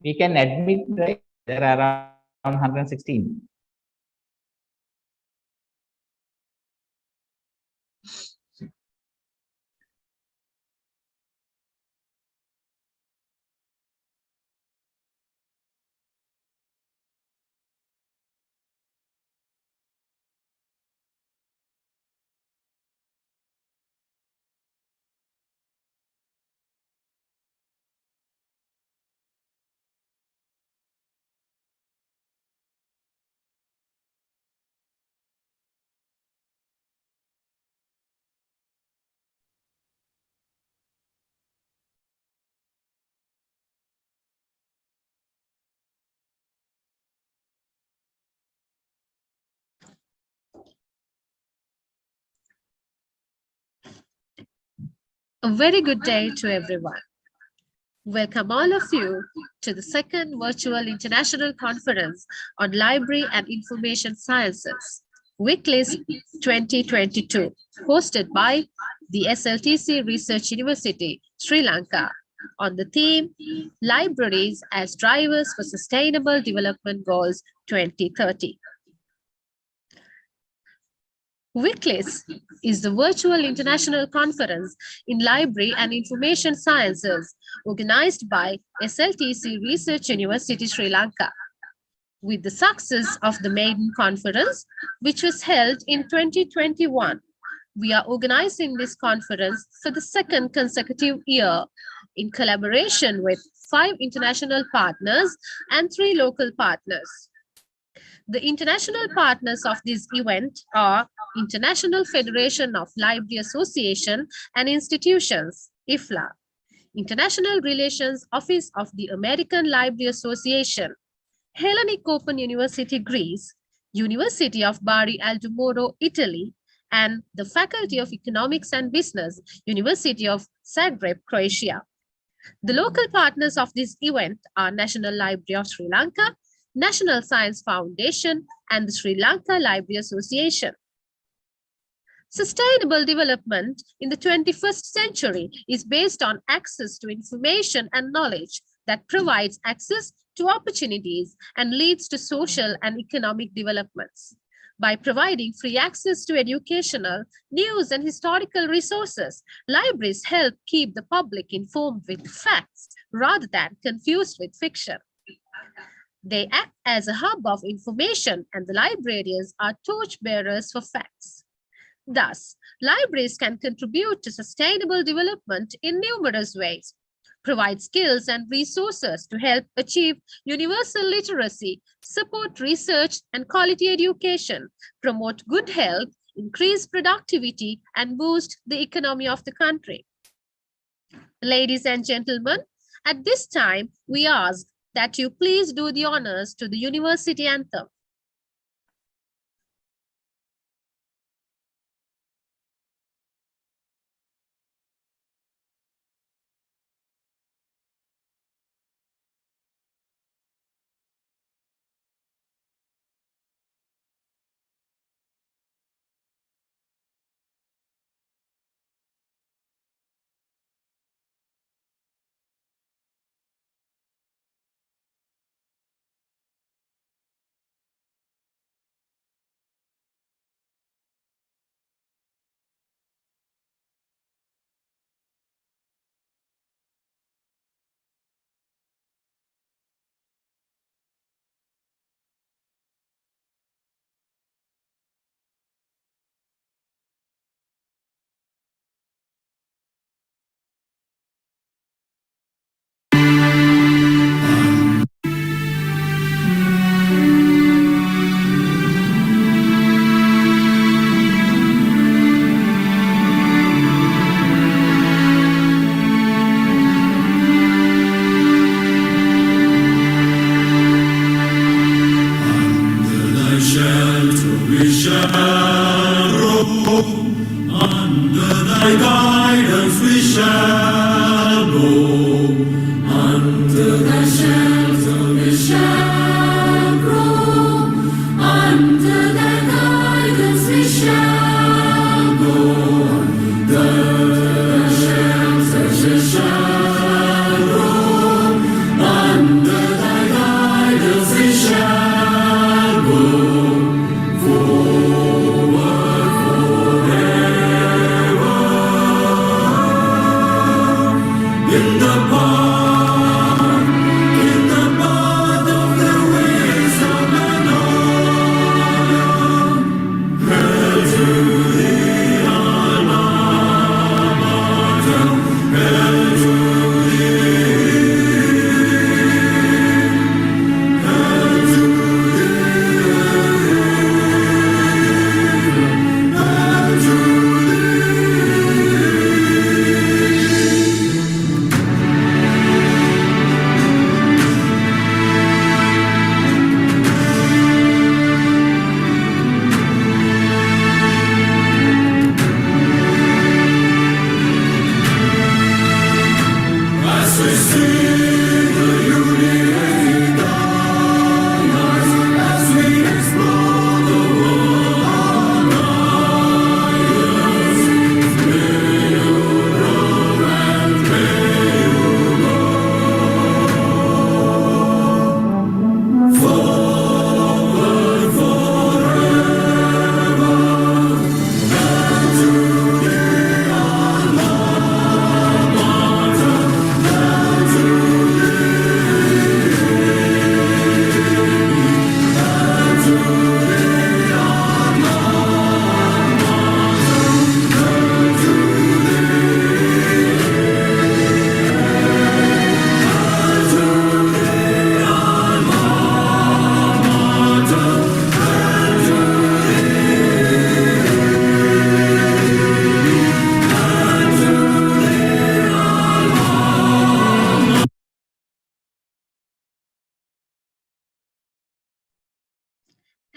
we can admit, right, there are around 116. A very good day to everyone. Welcome all of you to the second virtual international conference on library and information sciences, Viclis 2022, hosted by the SLTC Research University, Sri Lanka, on the theme Libraries as Drivers for Sustainable Development Goals 2030. Viclis is the virtual international conference in library and information sciences organized by SLTC Research University, Sri Lanka. With the success of the maiden conference, which was held in 2021, we are organizing this conference for the second consecutive year in collaboration with 5 international partners and 3 local partners. The international partners of this event are International Federation of Library Association and Institutions, IFLA, International Relations Office of the American Library Association, Hellenic Open University, Greece, University of Bari Aldomoro, Italy, and the Faculty of Economics and Business, University of Zagreb, Croatia. The local partners of this event are National Library of Sri Lanka, National Science Foundation, and the Sri Lanka Library Association. Sustainable development in the 21st century is based on access to information and knowledge that provides access to opportunities and leads to social and economic developments. By providing free access to educational, news, and historical resources, libraries help keep the public informed with facts rather than confused with fiction. They act as a hub of information, and the librarians are torchbearers for facts. Thus, libraries can contribute to sustainable development in numerous ways, provide skills and resources to help achieve universal literacy, support research and quality education, promote good health, increase productivity, and boost the economy of the country. Ladies and gentlemen, at this time, we ask that you please do the honors to the university anthem. Under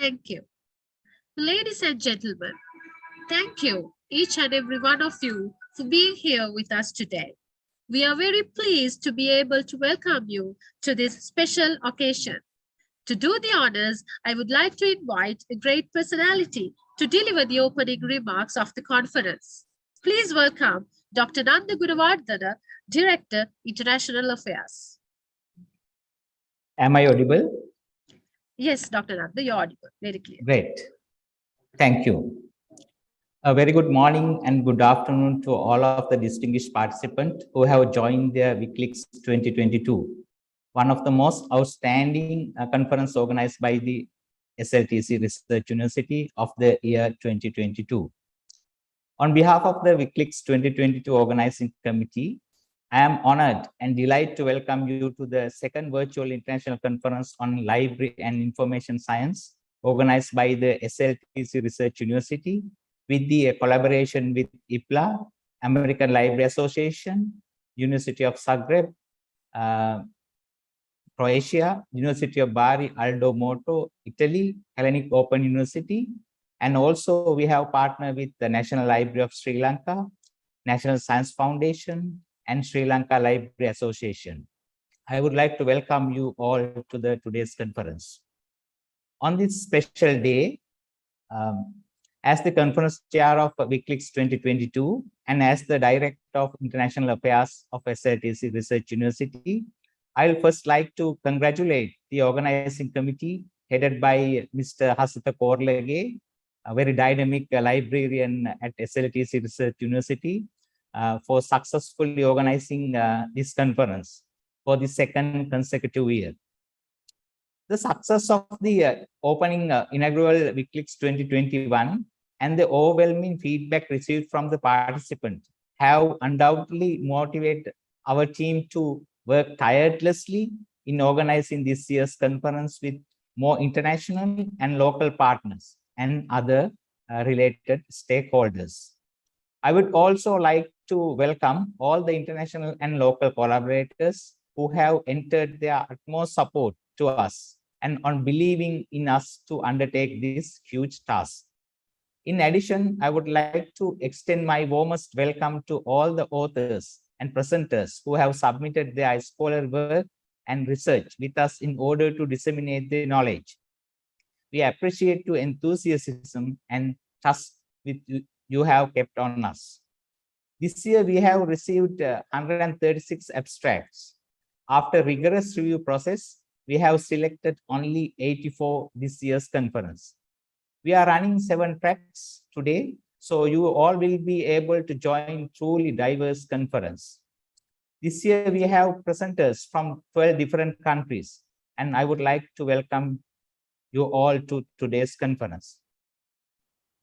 Thank you. Ladies and gentlemen, thank you, each and every one of you, for being here with us today. We are very pleased to be able to welcome you to this special occasion. To do the honors, I would like to invite a great personality to deliver the opening remarks of the conference. Please welcome Dr. Nanda Gunawardana, Director, International Affairs. Am I audible? Yes, Dr. Nanda, you're audible. Very clear. Great. Thank you. A very good morning and good afternoon to all of the distinguished participants who have joined the Viclis 2022, one of the most outstanding conference organized by the SLTC Research University of the year 2022. On behalf of the Viclis 2022 Organizing Committee, I am honored and delighted to welcome you to the second virtual international conference on library and information science organized by the SLTC Research University with the collaboration with IPLA, American Library Association, University of Zagreb, Croatia, University of Bari, Aldo Moto, Italy, Hellenic Open University, and also we have partnered with the National Library of Sri Lanka, National Science Foundation, and Sri Lanka Library Association. I would like to welcome you all to today's conference. On this special day, as the conference chair of Viclis 2022 and as the Director of International Affairs of SLTC Research University, I will first like to congratulate the organizing committee headed by Mr. Hasita Korlege, a very dynamic librarian at SLTC Research University, for successfully organizing this conference for the second consecutive year. The success of the opening inaugural Viclis 2021 and the overwhelming feedback received from the participants have undoubtedly motivated our team to work tirelessly in organizing this year's conference with more international and local partners and other related stakeholders. I would also like to welcome all the international and local collaborators who have entered their utmost support to us and on believing in us to undertake this huge task. In addition, I would like to extend my warmest welcome to all the authors and presenters who have submitted their scholar work and research with us in order to disseminate the knowledge. We appreciate your enthusiasm and trust with you have kept on us. This year, we have received 136 abstracts. After rigorous review process, we have selected only 84 this year's conference. We are running 7 tracks today, so you all will be able to join truly diverse conference. This year, we have presenters from 12 different countries, and I would like to welcome you all to today's conference.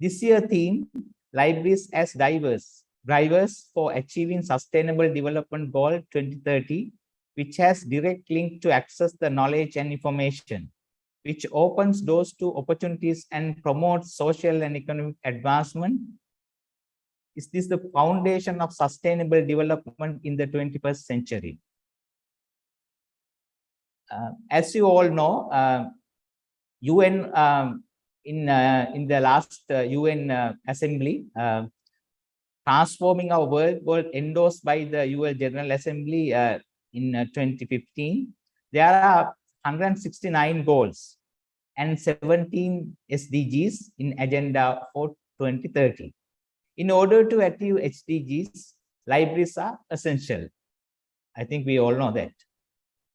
This year's theme, Libraries as Diverse, Drivers for Achieving Sustainable Development Goal 2030, which has direct link to access the knowledge and information, which opens doors to opportunities and promotes social and economic advancement. Is this the foundation of sustainable development in the 21st century? As you all know, UN in the last UN Assembly, Transforming Our World was endorsed by the UN General Assembly in 2015. There are 169 goals and 17 SDGs in Agenda for 2030. In order to achieve SDGs, libraries are essential. I think we all know that.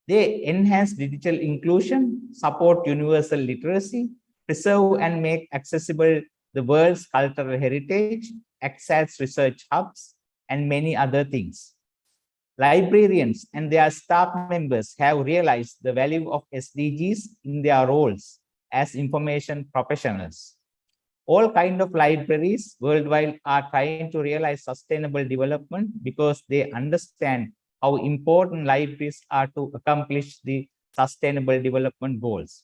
They enhance digital inclusion, support universal literacy, preserve and make accessible the world's cultural heritage, access research hubs, and many other things. Librarians and their staff members have realized the value of SDGs in their roles as information professionals. All kinds of libraries worldwide are trying to realize sustainable development because they understand how important libraries are to accomplish the sustainable development goals.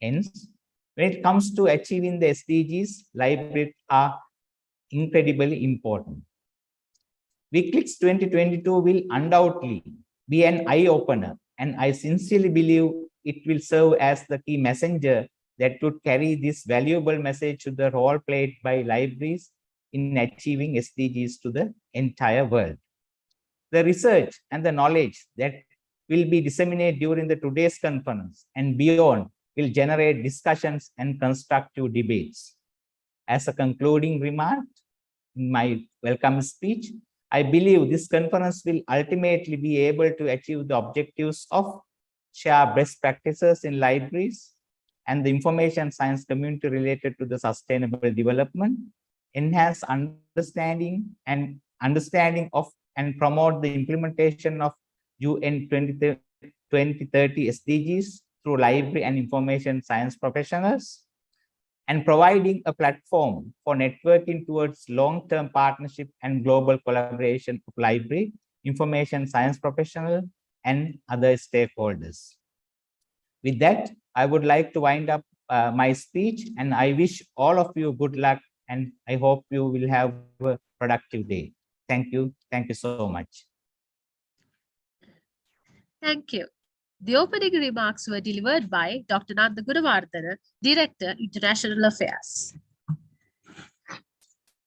Hence, when it comes to achieving the SDGs, libraries are incredibly important. Viclis 2022 will undoubtedly be an eye-opener, and I sincerely believe it will serve as the key messenger that would carry this valuable message to the role played by libraries in achieving SDGs to the entire world. The research and the knowledge that will be disseminated during the today's conference and beyond will generate discussions and constructive debates. As a concluding remark in my welcome speech, I believe this conference will ultimately be able to achieve the objectives of share best practices in libraries and the information science community related to the sustainable development, enhance understanding of and promote the implementation of UN 2030 SDGs through library and information science professionals, and providing a platform for networking towards long-term partnership and global collaboration of library, information science professionals, and other stakeholders. With that, I would like to wind up my speech, and I wish all of you good luck, and I hope you will have a productive day. Thank you. Thank you so much. Thank you. The opening remarks were delivered by Dr. Nanda Gunawardana, Director, International Affairs.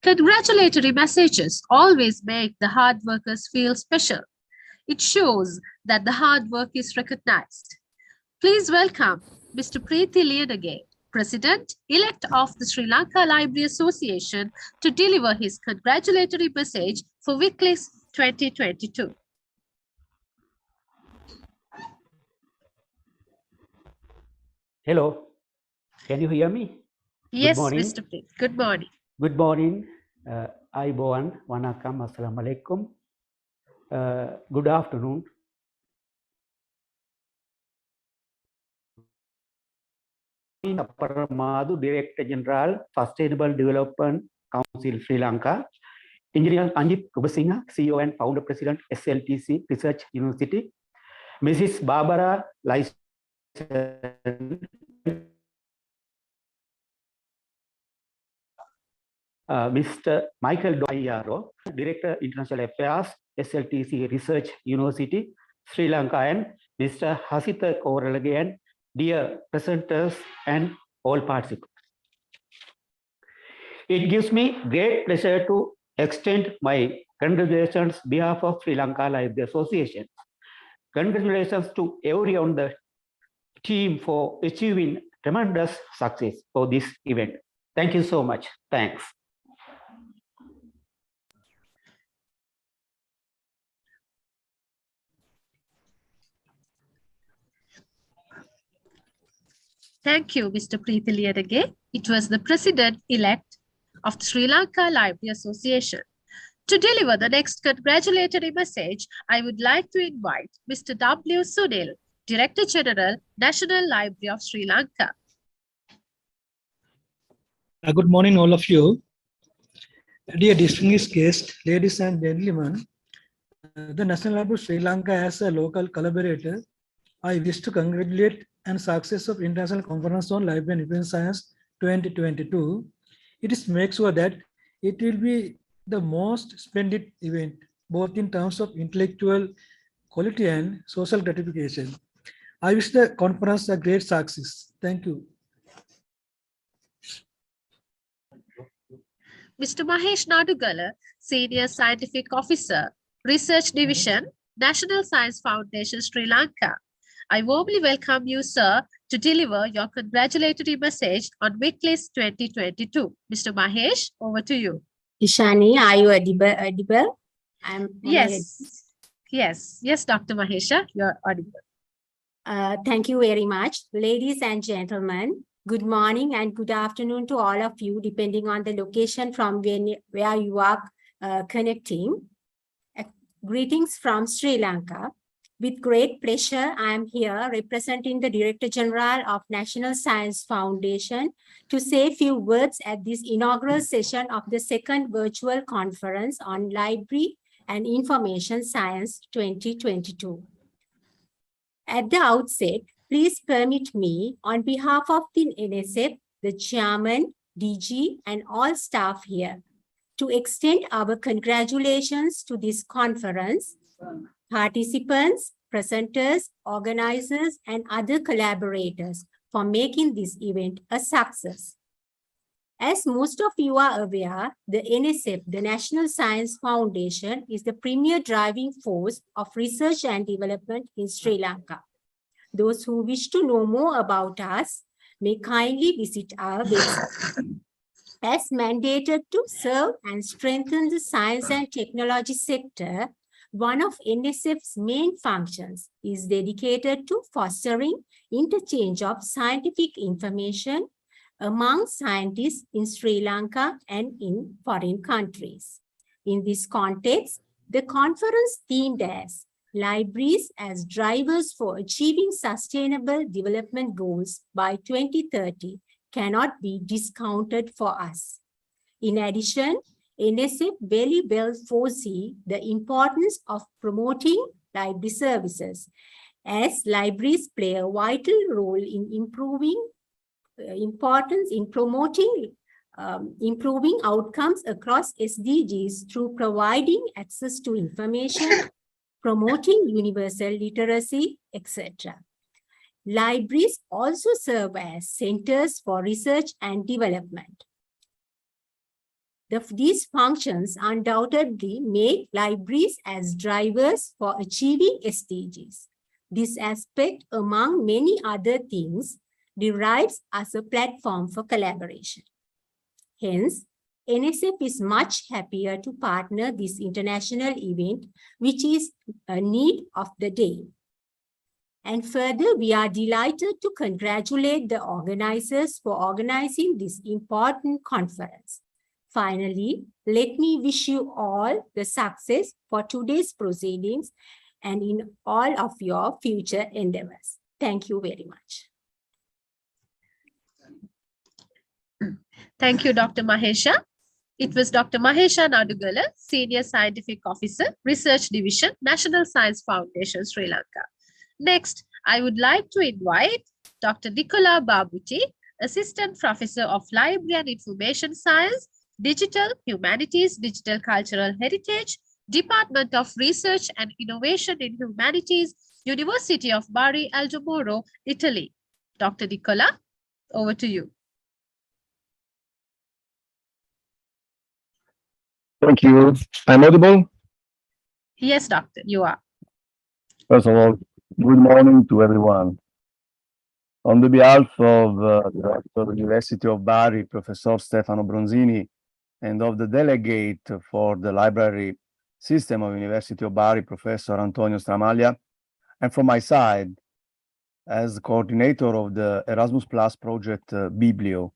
Congratulatory messages always make the hard workers feel special. It shows that the hard work is recognized. Please welcome Mr. Preeti Liyanage, President-elect of the Sri Lanka Library Association, to deliver his congratulatory message for Viclis 2022. Hello, can you hear me? Yes, Good morning. Mr. Preet. Good morning. Good morning. Aibowan, Wanakam, Assalamu alaikum. Good afternoon. Paramadu, Director General, Sustainable Development Council, Sri Lanka. Engineer Anjit Kubasinghe, CEO and Founder President, SLTC Research University. Mrs. Barbara Lyson, Mr. Michael Doyaro, Director International Affairs, SLTC Research University, Sri Lanka, and Mr. Hasitha Cordially, and dear presenters and all participants. It gives me great pleasure to extend my congratulations on behalf of Sri Lanka Library Association. Congratulations to everyone on the team for achieving tremendous success for this event. Thank you so much. Thanks. Thank you, Mr. Preeti Liyanage. It was the President-elect of the Sri Lanka Library Association. To deliver the next congratulatory message, I would like to invite Mr. W. Sunil, Director General, National Library of Sri Lanka. Good morning, all of you. Dear distinguished guests, ladies and gentlemen, the National Library of Sri Lanka, as a local collaborator, I wish to congratulate and success of International Conference on Library and Information Science 2022. It is make sure that it will be the most splendid event, both in terms of intellectual quality and social gratification. I wish the conference a great success. Thank you. Mr. Mahesh Nadugala, Senior Scientific Officer, Research Division, National Science Foundation, Sri Lanka. I warmly welcome you, sir, to deliver your congratulatory message on Viclis 2022. Mr. Mahesh, over to you. Ishani, are you audible? Yes, Dr. Mahesha, you're audible. Thank you very much. Ladies and gentlemen, good morning and good afternoon to all of you, depending on the location from where you are connecting. Greetings from Sri Lanka. With great pleasure, I am here representing the Director General of National Science Foundation to say a few words at this inaugural session of the second virtual conference on Library and Information Science 2022. At the outset, please permit me, on behalf of the NSF, the Chairman, DG, and all staff here, to extend our congratulations to this conference, participants, presenters, organizers, and other collaborators for making this event a success. As most of you are aware, the NSF, the National Science Foundation, is the premier driving force of research and development in Sri Lanka. Those who wish to know more about us may kindly visit our website. As mandated to serve and strengthen the science and technology sector, one of NSF's main functions is dedicated to fostering interchange of scientific information among scientists in Sri Lanka and in foreign countries. In this context, the conference themed as Libraries as Drivers for Achieving Sustainable Development Goals by 2030 cannot be discounted for us. In addition, NSF very well foresee the importance of promoting library services, as libraries play a vital role in improving improving outcomes across SDGs through providing access to information, promoting universal literacy, etc. Libraries also serve as centers for research and development. These functions undoubtedly make libraries as drivers for achieving SDGs. This aspect, among many other things, derives as a platform for collaboration. Hence, NSF is much happier to partner this international event, which is a need of the day. And further, we are delighted to congratulate the organizers for organizing this important conference. Finally, let me wish you all the success for today's proceedings and in all of your future endeavors. Thank you very much. Thank you, Dr. Mahesha. It was Dr. Mahesha Nadugala, Senior Scientific Officer, Research Division, National Science Foundation, Sri Lanka. Next, I would like to invite Dr. Nicola Babuti, Assistant Professor of Library and Information Science, Digital Humanities, Digital Cultural Heritage, Department of Research and Innovation in Humanities, University of Bari Aldo Moro, Italy. Dr. Nicola, over to you. Thank you. I'm audible? Yes, doctor, you are. First of all, good morning to everyone. On the behalf of the Director of the University of Bari, Professor Stefano Bronzini, and of the delegate for the library system of University of Bari, Professor Antonio Stramaglia, and from my side, as coordinator of the Erasmus Plus project Biblio,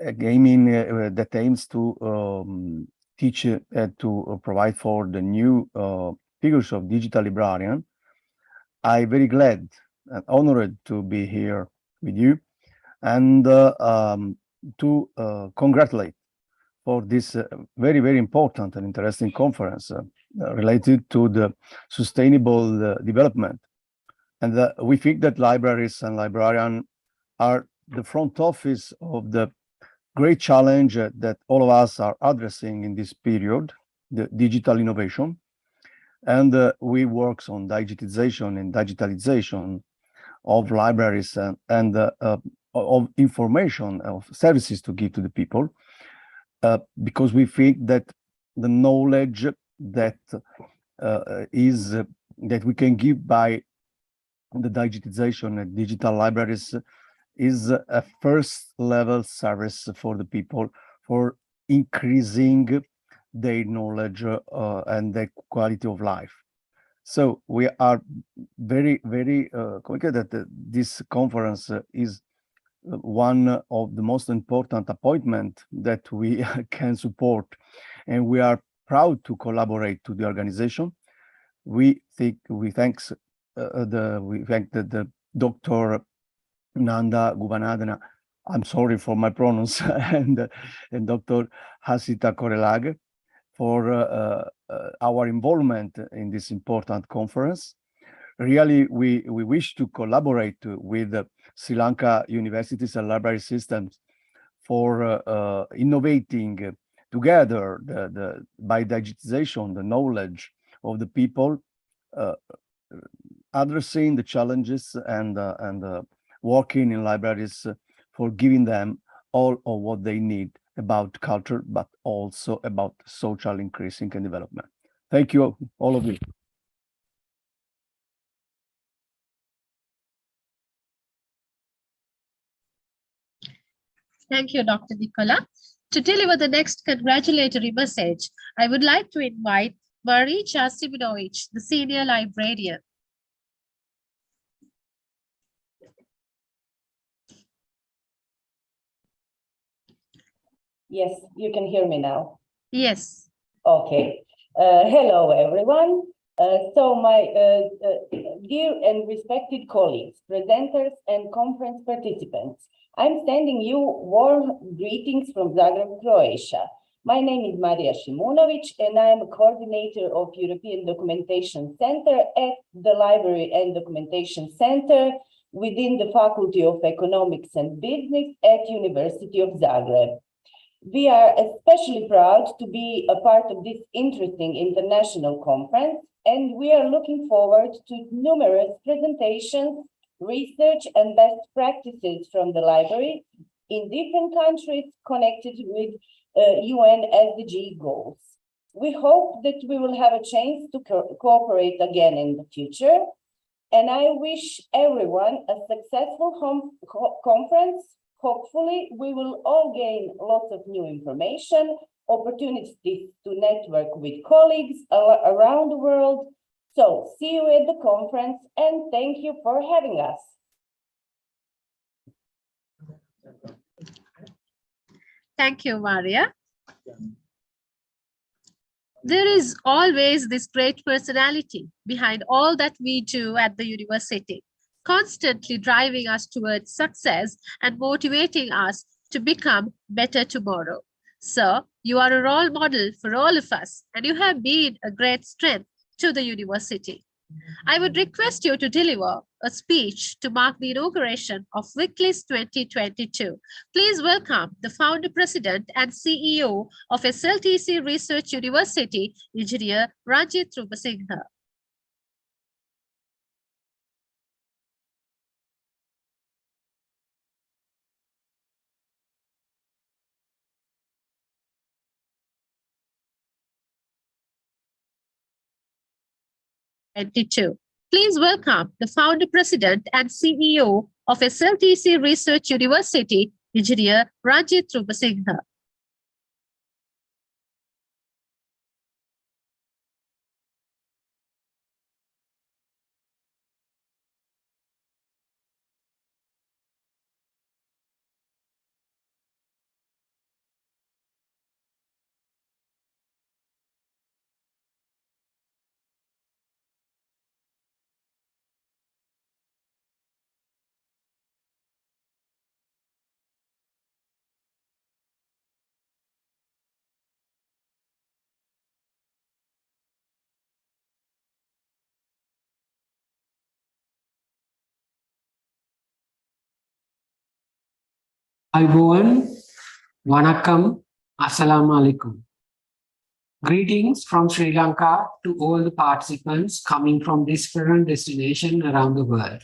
a gaming that aims to teach to provide for the new figures of digital librarian. I'm very glad and honored to be here with you and to congratulate for this very, very important and interesting conference related to the sustainable development. And we think that libraries and librarians are the front office of the great challenge that all of us are addressing in this period, the digital innovation. And we work on digitization and digitalization of libraries and of information, of services to give to the people, because we think that the knowledge that that we can give by the digitization and digital libraries is a first level service for the people for increasing their knowledge and their quality of life. So we are very, very confident that this conference is one of the most important appointments that we can support, and we are proud to collaborate to the organization. We thank the Dr. Nanda Gubanadana, I'm sorry for my pronounce, and Dr. Hasita Korelag for our involvement in this important conference. Really, we wish to collaborate with Sri Lanka universities and library systems for innovating together by digitization, the knowledge of the people, addressing the challenges and working in libraries for giving them all of what they need about culture, but also about social increasing and development. Thank you, all of you. Thank you, Dr. Nicola. To deliver the next congratulatory message, I would like to invite Marica Simonovic, the senior librarian. Yes, you can hear me now. Yes. Okay. Hello, everyone. So my dear and respected colleagues, presenters, and conference participants, I'm sending you warm greetings from Zagreb, Croatia. My name is Marija Šimunović, and I am a coordinator of European Documentation Center at the Library and Documentation Center within the Faculty of Economics and Business at University of Zagreb. We are especially proud to be a part of this interesting international conference, and we are looking forward to numerous presentations, research, and best practices from the library in different countries connected with UN SDG goals. We hope that we will have a chance to cooperate again in the future, and I wish everyone a successful conference. Hopefully, we will all gain lots of new information, opportunities to network with colleagues around the world. So, see you at the conference, and thank you for having us. Thank you, Maria. There is always this great personality behind all that we do at the university, constantly driving us towards success and motivating us to become better tomorrow. Sir, you are a role model for all of us, and you have been a great strength to the university. I would request you to deliver a speech to mark the inauguration of Viclis 2022. Please welcome the founder, president, and CEO of SLTC Research University, Engineer Ranjit Rupasinghe. Please welcome the founder, president, and CEO of SLTC Research University, Engineer Ranjit Rupasinghe. Ayubowan, Vanakkam, Assalamu alaikum. Greetings from Sri Lanka to all the participants coming from different destinations around the world.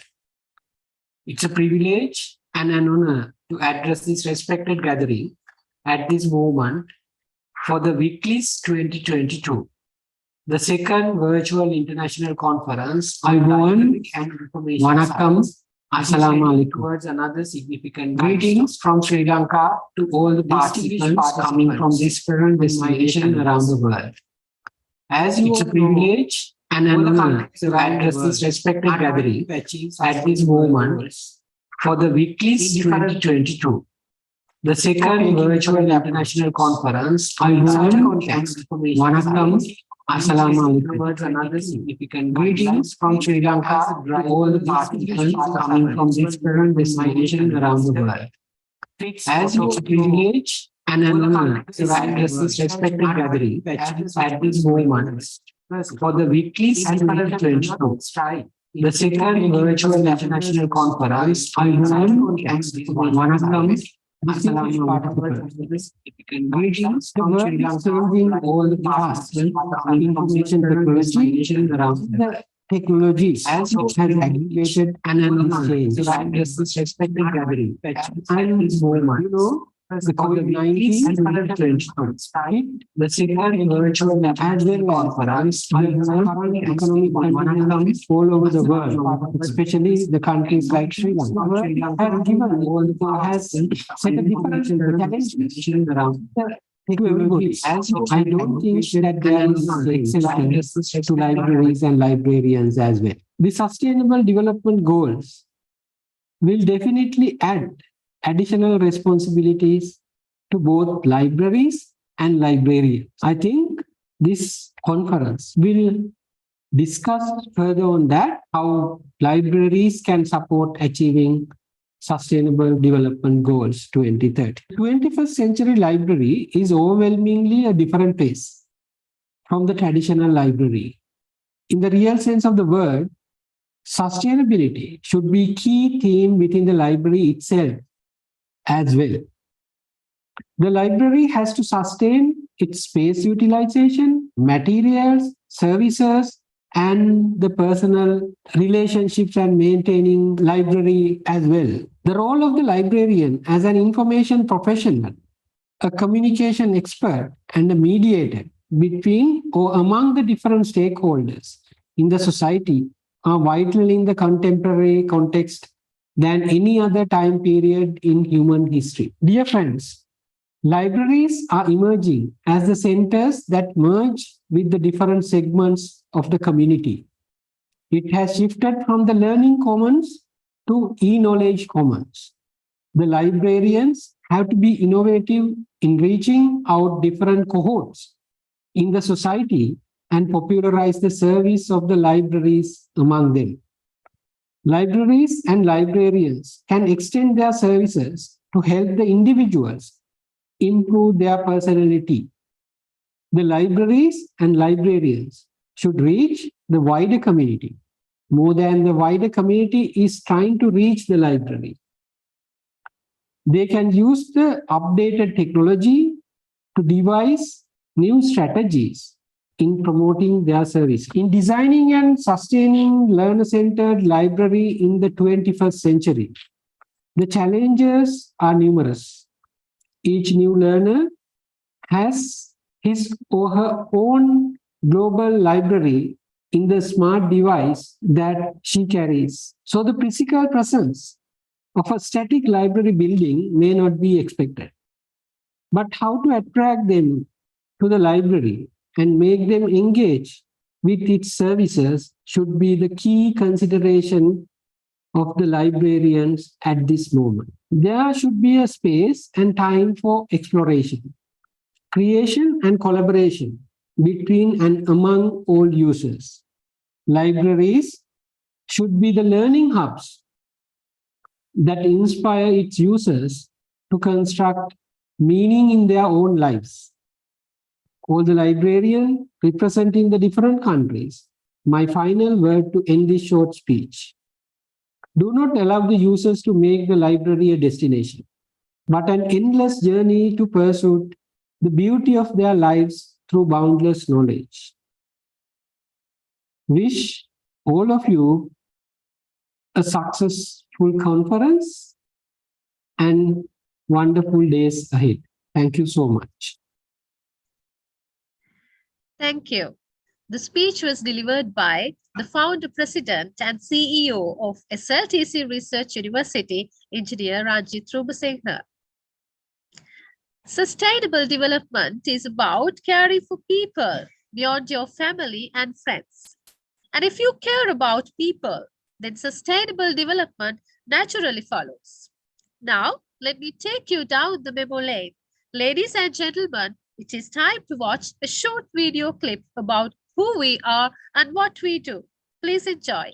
It's a privilege and an honor to address this respected gathering at this moment for the Viclis 2022, the second virtual international conference on library and information Vanakkam, Assalamu alaikum. Towards another significant greetings from Sri Lanka to all the participants coming from different destinations around the world. As it's a privilege and an honor to address this respected gathering at this moment for the Viclis 2022, the second virtual international conference on Vanakkam, Assalamu alaikum. Towards another significant greetings from Sri Lanka to all the participants coming from different destinations around the world. As it's a privilege and an honor to address this respected gathering at this moment for the Viclis 2022, the second virtual international conference on Vanakkam, Assalamu alaikum. Greetings from Sri Lanka to all the participants coming from different destinations around the world. technologies has aggregated and changed this expected gathering. And you know, the COVID-19 hit the sector in virtual as well as the current economic conditions all over the world, especially the countries like Sri Lanka, has set a different challenge around to everybody. I don't think that there is exception to libraries and librarians as well. The Sustainable Development Goals will definitely add additional responsibilities to both libraries and librarians. I think this conference will discuss further on that, how libraries can support achieving Sustainable Development Goals 2030. 21st century library is overwhelmingly a different place from the traditional library. In the real sense of the word, sustainability should be a key theme within the library itself as well. The library has to sustain its space utilization, materials, services, and the personal relationships and maintaining library as well. The role of the librarian as an information professional, a communication expert, and a mediator between or among the different stakeholders in the society are vital in the contemporary context than any other time period in human history. Dear friends, libraries are emerging as the centers that merge with the different segments of the community. It has shifted from the learning commons to e-knowledge commons. The librarians have to be innovative in reaching out different cohorts in the society and popularize the service of the libraries among them. Libraries and librarians can extend their services to help the individuals improve their personality. The libraries and librarians should reach the wider community more than the wider community is trying to reach the library. They can use the updated technology to devise new strategies in promoting their service. In designing and sustaining learner-centered library in the 21st century, the challenges are numerous. Each new learner has his or her own global library in the smart device that she carries. So the physical presence of a static library building may not be expected. But how to attract them to the library and make them engage with its services should be the key consideration of the librarians at this moment. There should be a space and time for exploration, creation and collaboration between and among all users. Libraries should be the learning hubs that inspire its users to construct meaning in their own lives. All the librarians representing the different countries, my final word to end this short speech. Do not allow the users to make the library a destination, but an endless journey to pursue the beauty of their lives through boundless knowledge. Wish all of you a successful conference and wonderful days ahead. Thank you so much. Thank you. The speech was delivered by the founder, president, and CEO of SLTC Research University, Engineer Ranjit Rubasinghe. Sustainable development is about caring for people beyond your family and friends. And if you care about people, then sustainable development naturally follows. Now, let me take you down the memo lane. Ladies and gentlemen, it is time to watch a short video clip about who we are and what we do. Please enjoy.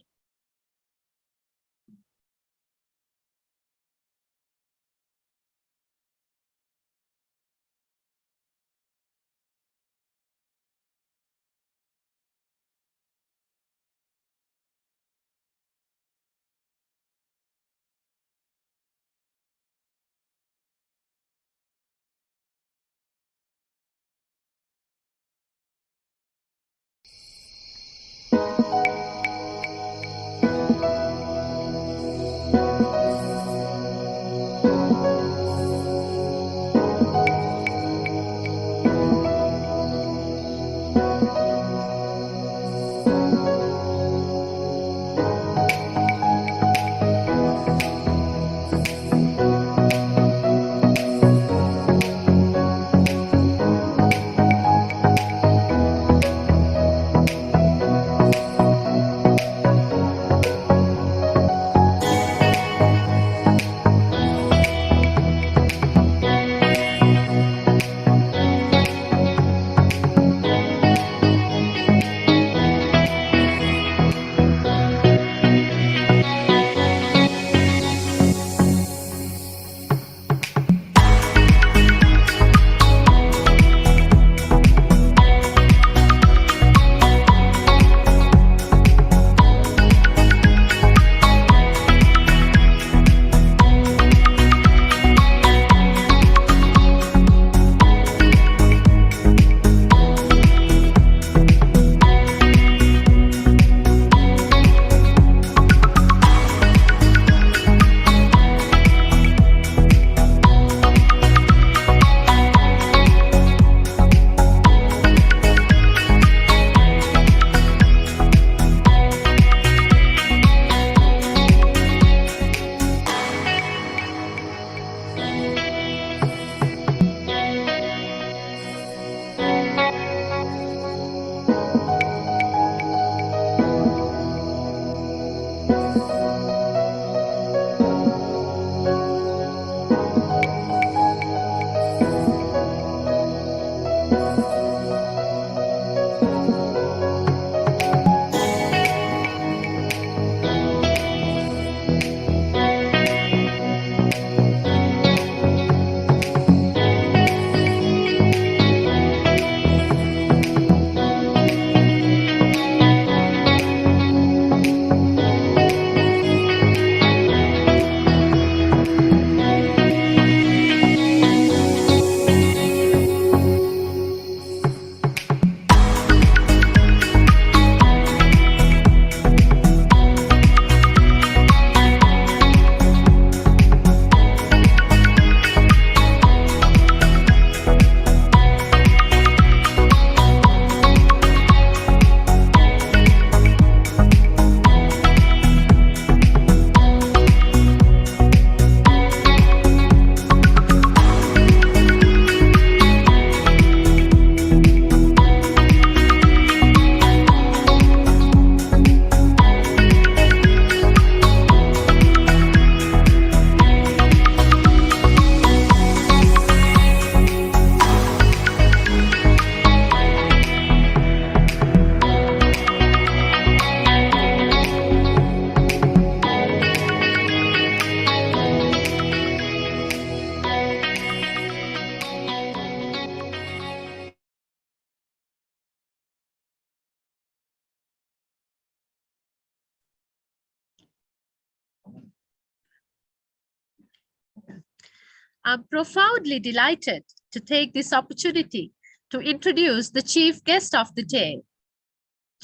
I'm profoundly delighted to take this opportunity to introduce the chief guest of the day,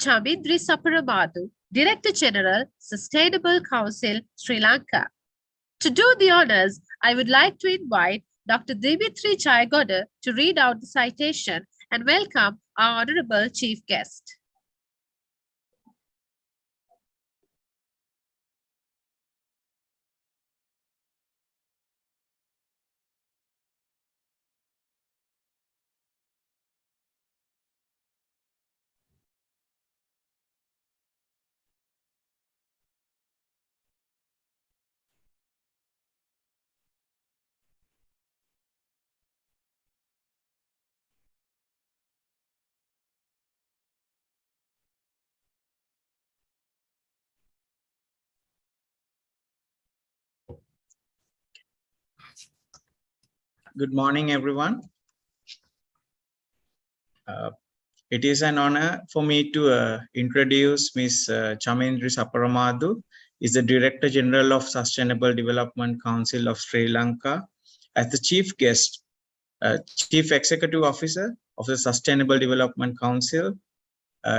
Chamindri Saparamadu, Director General, Sustainable Council, Sri Lanka. To do the honors, I would like to invite Dr. Dimitri Jayagoda to read out the citation and welcome our honorable chief guest. Good morning, everyone. It is an honor for me to introduce Ms. Chamindri Saparamadu, is the Director General of Sustainable Development Council of Sri Lanka, as the Chief Guest, Chief Executive Officer of the Sustainable Development Council.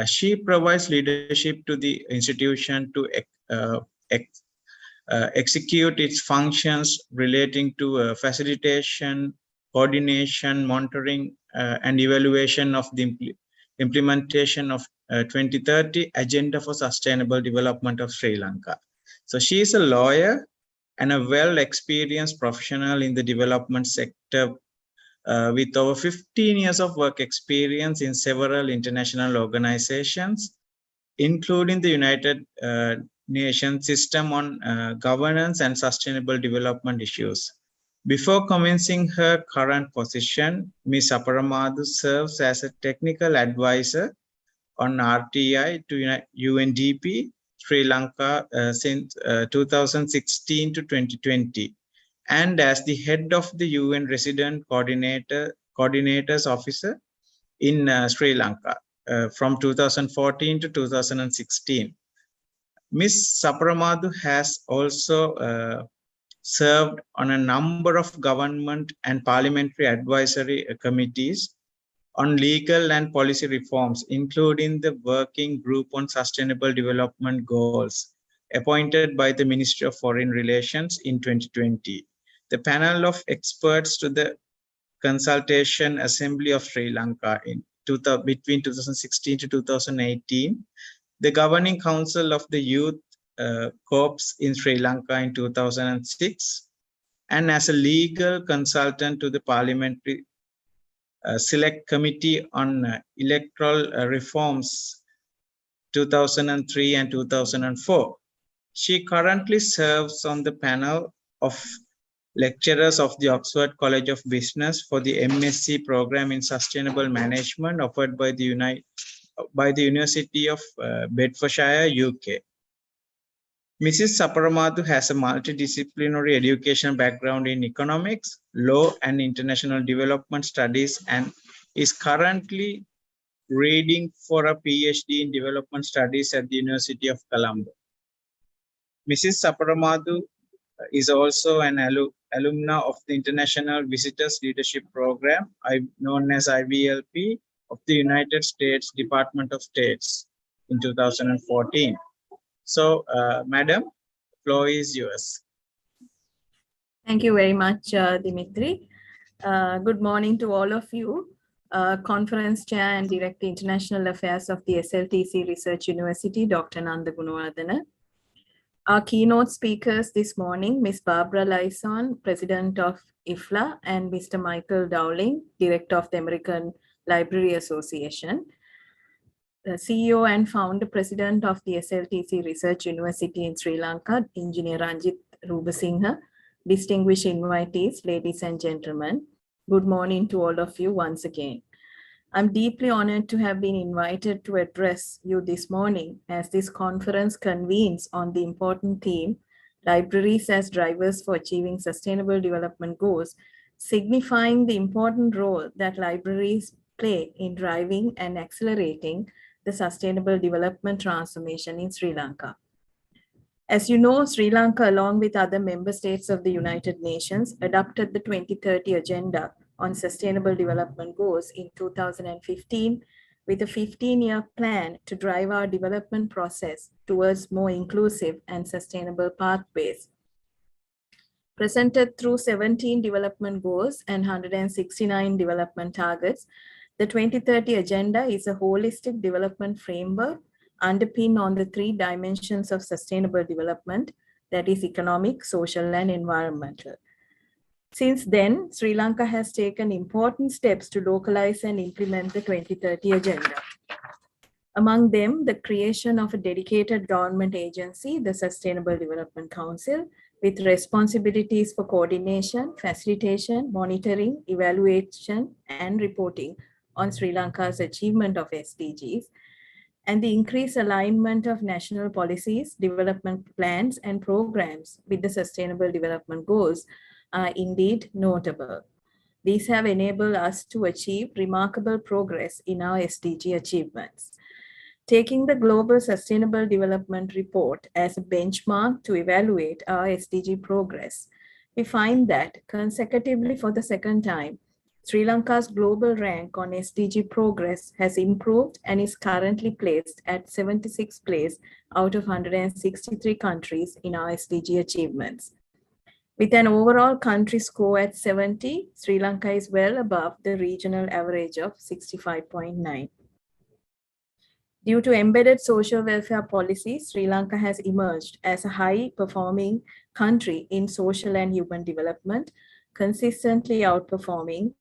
She provides leadership to the institution to execute its functions relating to facilitation, coordination, monitoring, and evaluation of the implementation of 2030 Agenda for Sustainable Development of Sri Lanka. So she is a lawyer and a well-experienced professional in the development sector with over 15 years of work experience in several international organizations, including the United Nations System on Governance and Sustainable Development Issues. Before commencing her current position, Ms. Saparamadu serves as a technical advisor on RTI to UNDP Sri Lanka since 2016 to 2020, and as the head of the UN Resident Coordinators Officer in Sri Lanka from 2014 to 2016. Ms. Saparamadu has also served on a number of government and parliamentary advisory committees on legal and policy reforms, including the Working Group on Sustainable Development Goals, appointed by the Ministry of Foreign Relations in 2020. The panel of experts to the Consultation Assembly of Sri Lanka between 2016 to 2018, the Governing Council of the Youth Corps in Sri Lanka in 2006, and as a legal consultant to the Parliamentary Select Committee on Electoral Reforms 2003 and 2004. She currently serves on the panel of lecturers of the Oxford College of Business for the MSc program in Sustainable Management offered by the University of Bedfordshire, UK. Mrs. Saparamadu has a multidisciplinary education background in economics, law, and international development studies, and is currently reading for a PhD in development studies at the University of Colombo. Mrs. Saparamadu is also an alumna of the International Visitors Leadership Program, known as IVLP, of the United States Department of States in 2014. So, Madam, the floor is yours. Thank you very much, Dimitri. Good morning to all of you. Conference Chair and Director International Affairs of the SLTC Research University, Dr. Nanda Gunawardena. Our keynote speakers this morning, Ms. Barbara Lyson, President of IFLA, and Mr. Michael Dowling, Director of the American Library Association. The CEO and founder president of the SLTC Research University in Sri Lanka, Engineer Ranjit Rubasinghe, distinguished invitees, ladies and gentlemen, good morning to all of you once again. I'm deeply honored to have been invited to address you this morning as this conference convenes on the important theme, Libraries as Drivers for Achieving Sustainable Development Goals, signifying the important role that libraries play in driving and accelerating the sustainable development transformation in Sri Lanka. As you know, Sri Lanka, along with other member states of the United Nations, adopted the 2030 Agenda on Sustainable Development Goals in 2015 with a 15-year plan to drive our development process towards more inclusive and sustainable pathways. Presented through 17 development goals and 169 development targets, the 2030 Agenda is a holistic development framework underpinned on the 3 dimensions of sustainable development, that is economic, social, and environmental. Since then, Sri Lanka has taken important steps to localize and implement the 2030 Agenda. Among them, the creation of a dedicated government agency, the Sustainable Development Council, with responsibilities for coordination, facilitation, monitoring, evaluation, and reporting on Sri Lanka's achievement of SDGs, and the increased alignment of national policies, development plans, and programs with the Sustainable Development Goals are indeed notable. These have enabled us to achieve remarkable progress in our SDG achievements. Taking the Global Sustainable Development Report as a benchmark to evaluate our SDG progress, we find that consecutively for the second time, Sri Lanka's global rank on SDG progress has improved and is currently placed at 76th place out of 163 countries in our SDG achievements. With an overall country score at 70, Sri Lanka is well above the regional average of 65.9. Due to embedded social welfare policies, Sri Lanka has emerged as a high-performing country in social and human development, consistently outperforming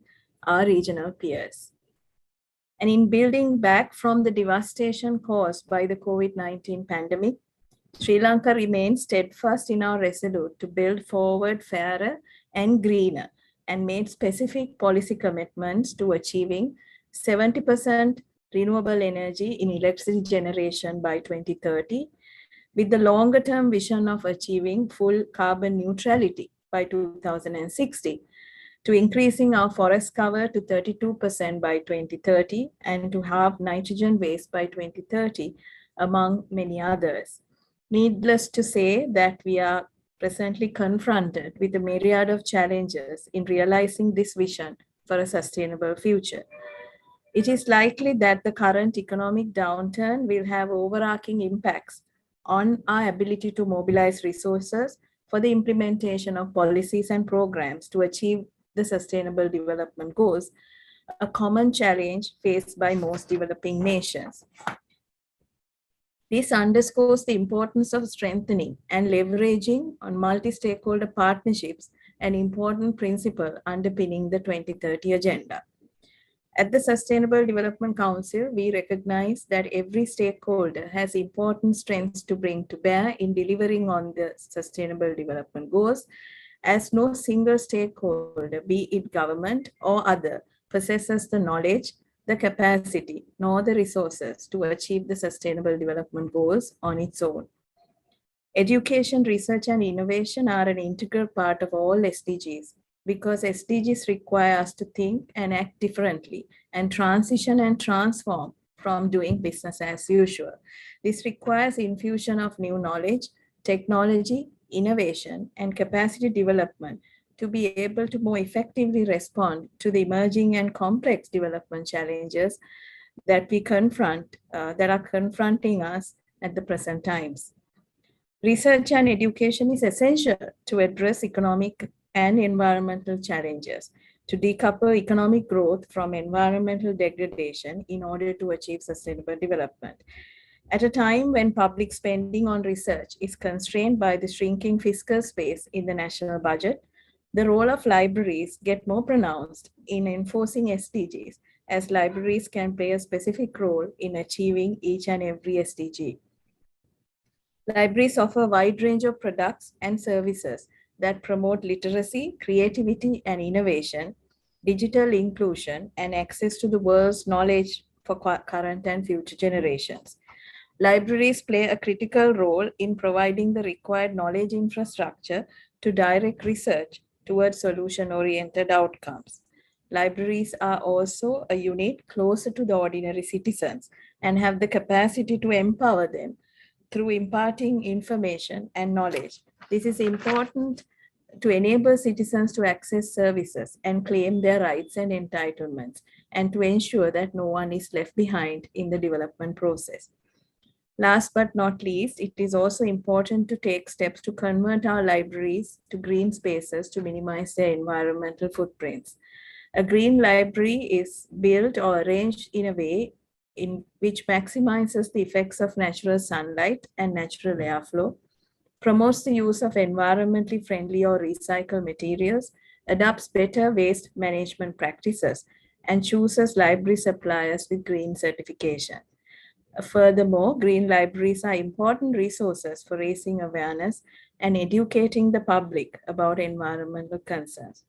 our regional peers. And in building back from the devastation caused by the COVID-19 pandemic, Sri Lanka remains steadfast in our resolute to build forward fairer and greener, and made specific policy commitments to achieving 70% renewable energy in electricity generation by 2030, with the longer-term vision of achieving full carbon neutrality by 2060, to increasing our forest cover to 32% by 2030, and to halve nitrogen waste by 2030, among many others. Needless to say that we are presently confronted with a myriad of challenges in realizing this vision for a sustainable future. It is likely that the current economic downturn will have overarching impacts on our ability to mobilize resources for the implementation of policies and programs to achieve the Sustainable Development Goals, a common challenge faced by most developing nations. This underscores the importance of strengthening and leveraging on multi-stakeholder partnerships, an important principle underpinning the 2030 Agenda. At the Sustainable Development Council, we recognize that every stakeholder has important strengths to bring to bear in delivering on the Sustainable Development Goals, as no single stakeholder, be it government or other, possesses the knowledge, the capacity, nor the resources to achieve the Sustainable Development Goals on its own. Education, research, and innovation are an integral part of all SDGs, because SDGs require us to think and act differently and transition and transform from doing business as usual. This requires infusion of new knowledge, technology, innovation, and capacity development to be able to more effectively respond to the emerging and complex development challenges that we confront, that are confronting us at the present times. Research and education is essential to address economic and environmental challenges, to decouple economic growth from environmental degradation in order to achieve sustainable development. At a time when public spending on research is constrained by the shrinking fiscal space in the national budget, the role of libraries get more pronounced in enforcing SDGs, as libraries can play a specific role in achieving each and every SDG. Libraries offer a wide range of products and services that promote literacy, creativity, and innovation, digital inclusion, and access to the world's knowledge for current and future generations. Libraries play a critical role in providing the required knowledge infrastructure to direct research towards solution-oriented outcomes. Libraries are also a unit closer to the ordinary citizens and have the capacity to empower them through imparting information and knowledge. This is important to enable citizens to access services and claim their rights and entitlements, and to ensure that no one is left behind in the development process. Last but not least, it is also important to take steps to convert our libraries to green spaces to minimize their environmental footprints. A green library is built or arranged in a way in which maximizes the effects of natural sunlight and natural airflow, promotes the use of environmentally friendly or recycled materials, adopts better waste management practices, and chooses library suppliers with green certification. Furthermore, green libraries are important resources for raising awareness and educating the public about environmental concerns.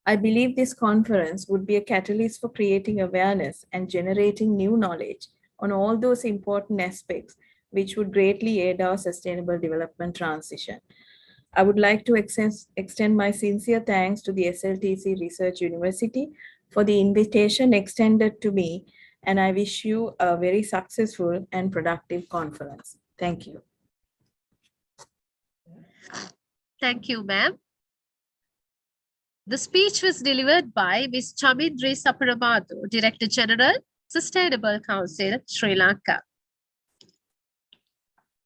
I believe this conference would be a catalyst for creating awareness and generating new knowledge on all those important aspects which would greatly aid our sustainable development transition. I would like to extend my sincere thanks to the SLTC Research University for the invitation extended to me, and I wish you a very successful and productive conference. Thank you. Thank you, ma'am. The speech was delivered by Ms. Chamindri Saparamadu, Director General, Sustainable Council, Sri Lanka.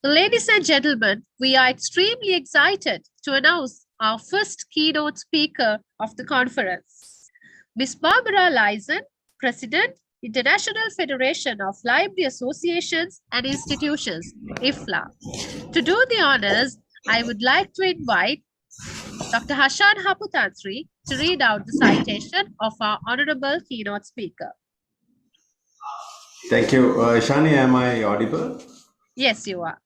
Ladies and gentlemen, we are extremely excited to announce our first keynote speaker of the conference, Ms. Barbara Lyson, President, International Federation of Library Associations and Institutions, IFLA. To do the honors, I would like to invite Dr. Hashan Haputantri to read out the citation of our honorable keynote speaker. Thank you. Shani, am I audible? Yes, you are.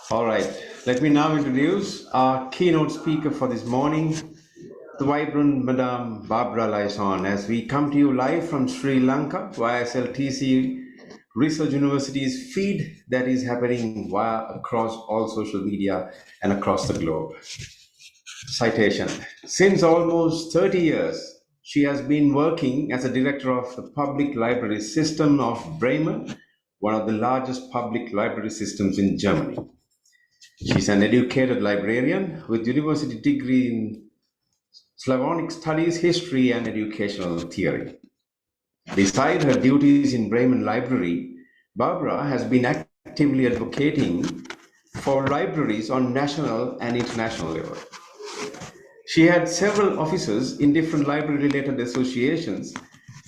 All right. Let me now introduce our keynote speaker for this morning, the vibrant Madame Barbara Lyson, as we come to you live from Sri Lanka via SLTC Research University's feed that is happening across all social media and across the globe. Citation. Since almost 30 years, she has been working as a director of the public library system of Bremen, one of the largest public library systems in Germany. She's an educated librarian with university degree in Slavonic studies, history, and educational theory. Beside her duties in Bremen Library, Barbara has been actively advocating for libraries on national and international level. She had several offices in different library-related associations,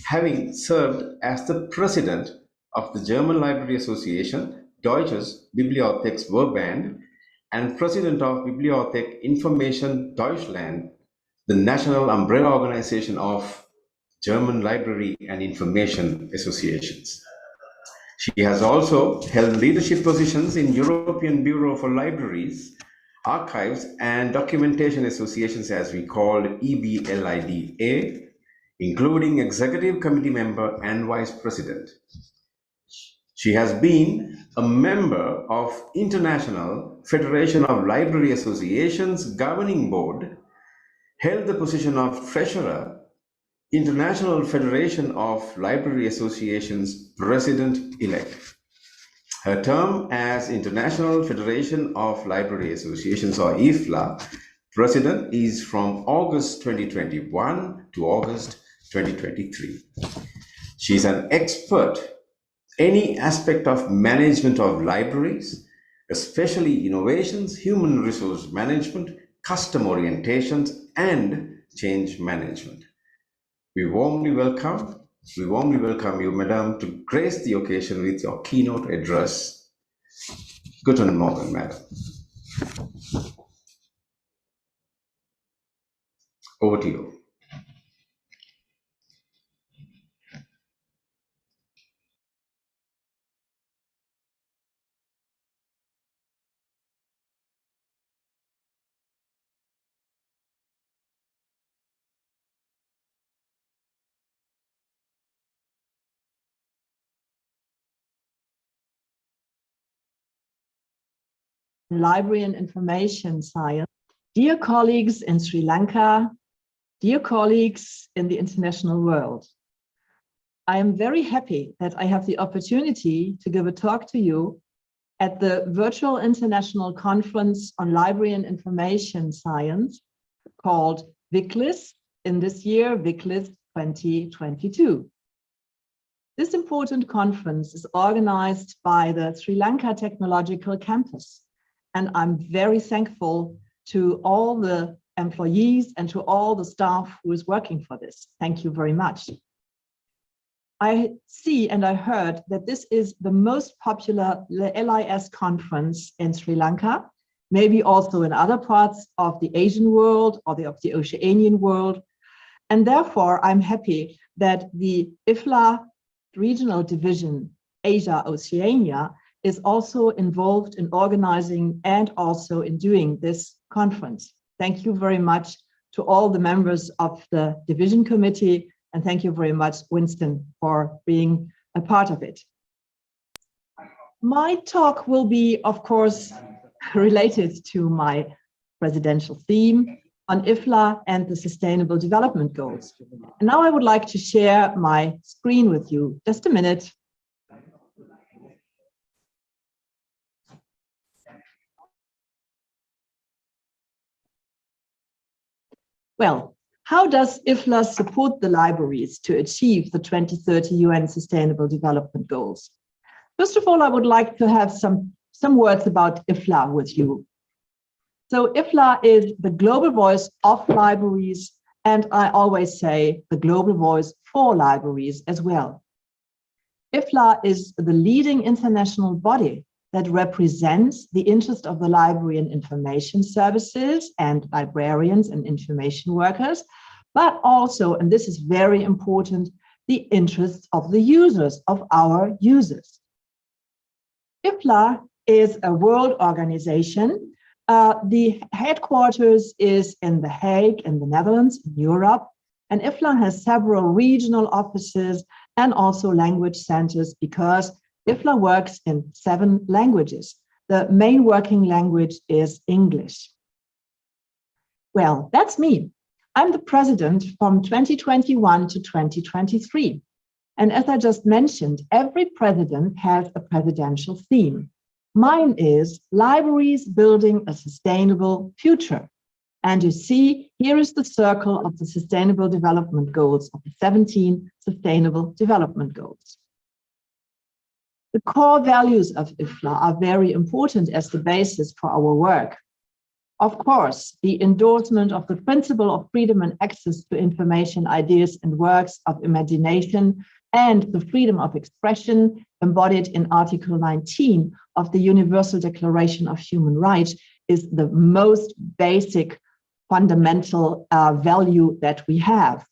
having served as the president of the German Library Association, Deutsches Bibliotheksverband, and president of Bibliothek Information Deutschland, the national umbrella organization of German library and information associations. She has also held leadership positions in European Bureau for Libraries, Archives and Documentation Associations, as we called EBLIDA, including executive committee member and vice president. She has been a member of International Federation of Library Associations Governing Board, held the position of treasurer, International Federation of Library Associations President-elect. Her term as International Federation of Library Associations, or IFLA, president is from August 2021 to August 2023. She's an expert any aspect of management of libraries, especially innovations, human resource management, custom orientations, and change management. We warmly welcome you, Madam, to grace the occasion with your keynote address. Guten Morgen, Madam. Over to you. Library and Information Science. Dear colleagues in Sri Lanka, dear colleagues in the international world, I am very happy that I have the opportunity to give a talk to you at the Virtual International Conference on Library and Information Science called Viclis in this year, Viclis 2022. This important conference is organized by the Sri Lanka Technological Campus, and I'm very thankful to all the employees and to all the staff who is working for this. Thank you very much. I see and I heard that this is the most popular LIS conference in Sri Lanka, maybe also in other parts of the Asian world or of the Oceanian world. And therefore, I'm happy that the IFLA regional division, Asia Oceania, is also involved in organizing and also in doing this conference. Thank you very much to all the members of the division committee, and thank you very much, Winston, for being a part of it. My talk will be, of course, related to my presidential theme on IFLA and the Sustainable Development Goals. And now I would like to share my screen with you. Just a minute. Well, how does IFLA support the libraries to achieve the 2030 UN Sustainable Development Goals? First of all, I would like to have some words about IFLA with you. So IFLA is the global voice of libraries, and I always say the global voice for libraries as well. IFLA is the leading international body that represents the interest of the library and information services and librarians and information workers, but also, and this is very important, the interests of the users, of our users. IFLA is a world organization. The headquarters is in The Hague in the Netherlands, in Europe, and IFLA has several regional offices and also language centers because IFLA works in 7 languages. The main working language is English. Well, that's me. I'm the president from 2021 to 2023. And as I just mentioned, every president has a presidential theme. Mine is Libraries Building a Sustainable Future. And you see, here is the circle of the Sustainable Development Goals, of the 17 Sustainable Development Goals. The core values of IFLA are very important as the basis for our work. Of course, the endorsement of the principle of freedom and access to information, ideas, and works of imagination, and the freedom of expression embodied in Article 19 of the Universal Declaration of Human Rights is the most basic fundamental value that we have.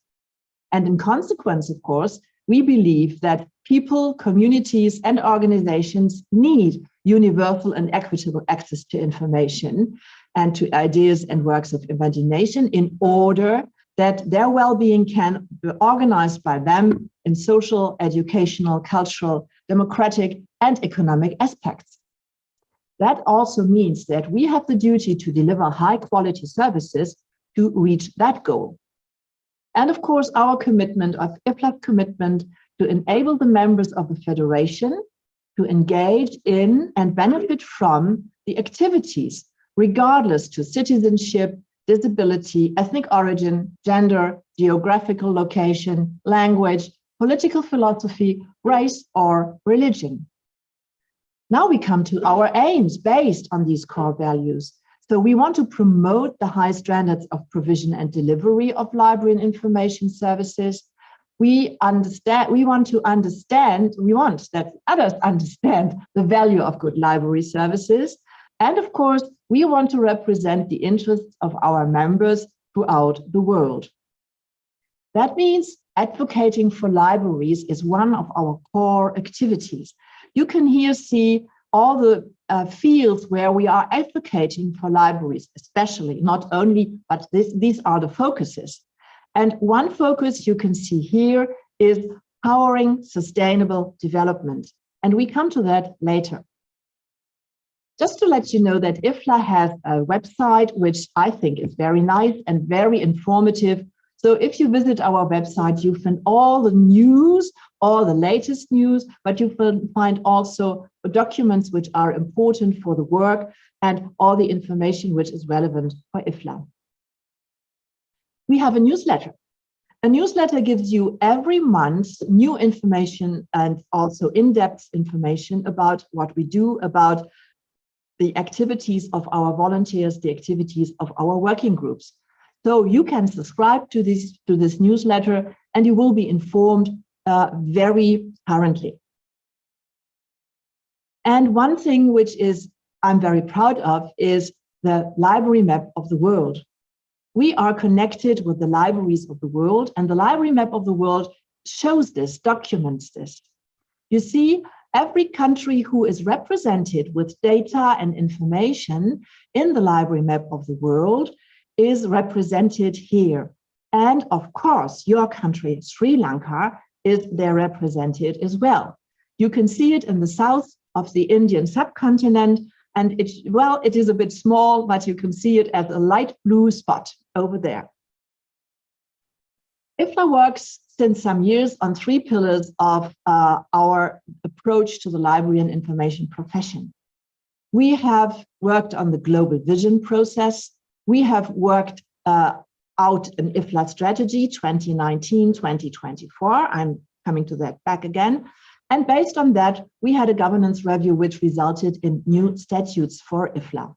And in consequence, of course, we believe that people, communities, and organizations need universal and equitable access to information and to ideas and works of imagination in order that their well-being can be organized by them in social, educational, cultural, democratic, and economic aspects. That also means that we have the duty to deliver high-quality services to reach that goal. And of course, our commitment, of IFLA's commitment, to enable the members of the Federation to engage in and benefit from the activities, regardless to citizenship, disability, ethnic origin, gender, geographical location, language, political philosophy, race, or religion. Now we come to our aims based on these core values. So we want to promote the high standards of provision and delivery of library and information services. We want that others understand the value of good library services. And of course, we want to represent the interests of our members throughout the world. That means advocating for libraries is one of our core activities. You can here see all the fields where we are advocating for libraries, especially, not only, but these are the focuses. And one focus you can see here is powering sustainable development. And we come to that later. Just to let you know that IFLA has a website, which I think is very nice and very informative. So if you visit our website, you find all the news, all the latest news, but you will find also documents which are important for the work and all the information which is relevant for IFLA. We have a newsletter. A newsletter gives you every month new information and also in-depth information about what we do, about the activities of our volunteers, the activities of our working groups. So you can subscribe to this newsletter and you will be informed very currently. And one thing which I'm very proud of is the library map of the world. We are connected with the libraries of the world, and the library map of the world shows this, documents this. You see, every country who is represented with data and information in the library map of the world is represented here. And of course, your country, Sri Lanka, is there represented as well. You can see it in the south of the Indian subcontinent, and it is a bit small, but you can see it as a light blue spot over there. IFLA works since some years on 3 pillars of our approach to the library and information profession. We have worked on the global vision process. We have worked out an IFLA strategy 2019-2024. I'm coming to that back again. And based on that, we had a governance review which resulted in new statutes for IFLA.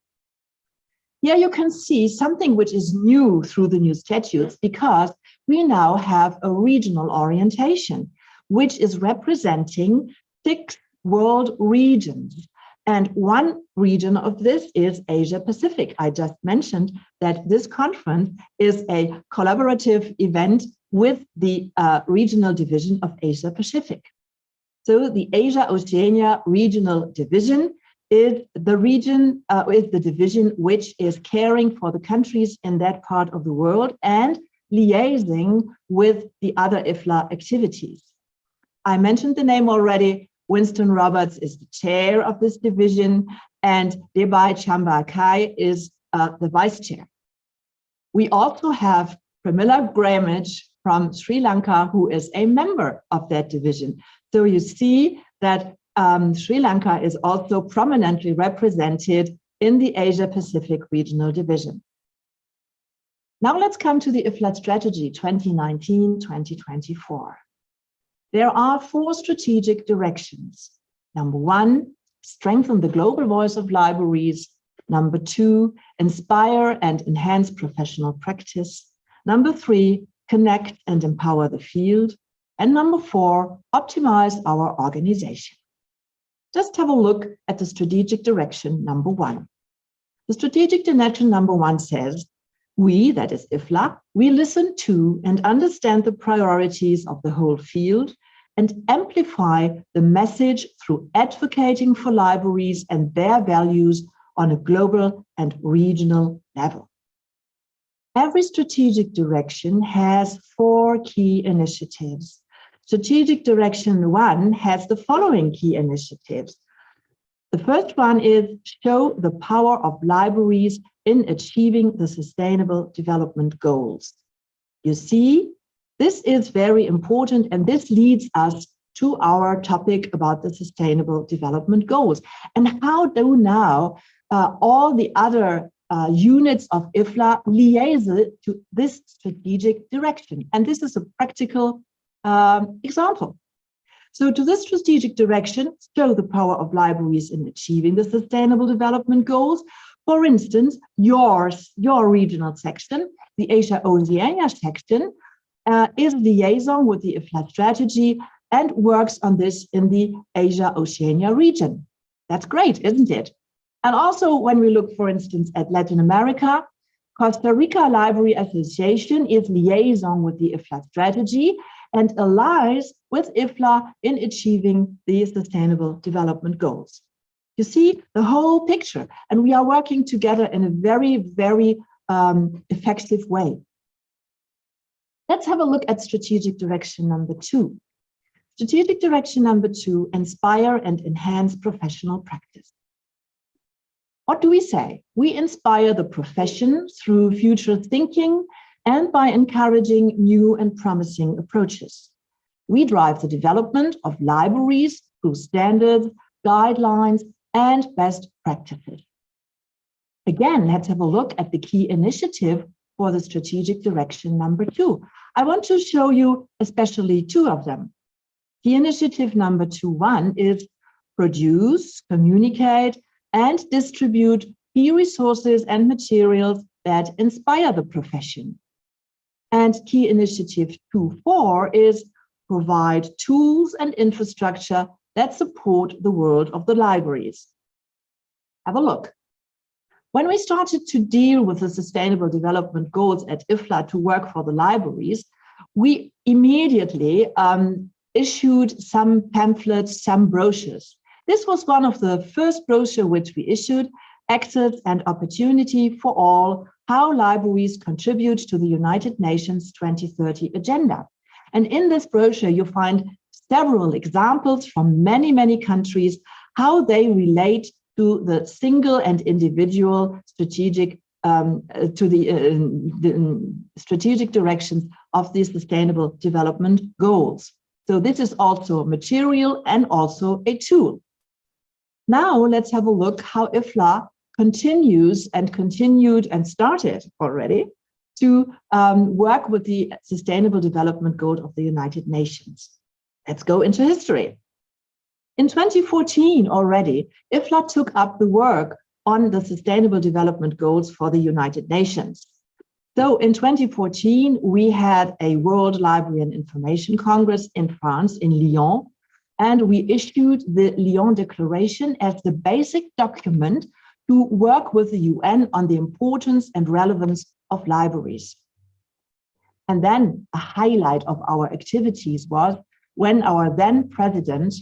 Here you can see something which is new through the new statutes, because we now have a regional orientation, which is representing 6 world regions. And one region of this is Asia Pacific. I just mentioned that this conference is a collaborative event with the regional division of Asia Pacific. So the Asia-Oceania Regional Division is the region, is the division which is caring for the countries in that part of the world and liaising with the other IFLA activities. I mentioned the name already. Winston Roberts is the chair of this division, and Debai Chambakai is the vice chair. We also have Pramila Gramage from Sri Lanka, who is a member of that division. So you see that Sri Lanka is also prominently represented in the Asia-Pacific Regional Division. Now let's come to the IFLA strategy 2019-2024. There are 4 strategic directions. Number 1, strengthen the global voice of libraries. Number 2, inspire and enhance professional practice. Number 3, connect and empower the field. And number 4, optimize our organization. Just have a look at the strategic direction number 1. The strategic direction number 1 says, we, that is IFLA, we listen to and understand the priorities of the whole field and amplify the message through advocating for libraries and their values on a global and regional level. Every strategic direction has 4 key initiatives. Strategic direction 1 has the following key initiatives. The first one is show the power of libraries in achieving the Sustainable Development Goals. You see, this is very important, and this leads us to our topic about the Sustainable Development Goals. And how do now all the other units of IFLA liaise to this strategic direction? And this is a practical example. So to this strategic direction, show the power of libraries in achieving the Sustainable Development Goals. For instance, your regional section, the Asia-Oceania section, is liaison with the IFLA strategy and works on this in the Asia-Oceania region. That's great, isn't it? And also when we look, for instance, at Latin America, Costa Rica Library Association is liaison with the IFLA strategy and allies with IFLA in achieving the Sustainable Development Goals. You see the whole picture, and we are working together in a very, very effective way. Let's have a look at strategic direction number 2. Strategic direction number 2, inspire and enhance professional practice. What do we say? We inspire the profession through future thinking and by encouraging new and promising approaches. We drive the development of libraries through standards, guidelines, and best practices. Again, let's have a look at the key initiative for the strategic direction number 2. I want to show you especially 2 of them. Key initiative number 2.1 is produce, communicate, and distribute key resources and materials that inspire the profession. And key initiative 2.4 is provide tools and infrastructure that support the world of the libraries. Have a look. When we started to deal with the Sustainable Development Goals at IFLA to work for the libraries, we immediately issued some pamphlets, some brochures. This was one of the first brochures which we issued, Access and Opportunity for All, How Libraries Contribute to the United Nations 2030 Agenda. And in this brochure, you find several examples from many, many countries, how they relate to the single and individual strategic the strategic directions of the Sustainable Development Goals. So this is also material and also a tool. Now let's have a look how IFLA continues and continued and started already to work with the Sustainable Development Goal of the United Nations. Let's go into history. In 2014 already, IFLA took up the work on the Sustainable Development Goals for the United Nations. So in 2014, we had a World Library and Information Congress in France, in Lyon, and we issued the Lyon Declaration as the basic document to work with the UN on the importance and relevance of libraries. And then a highlight of our activities was when our then president,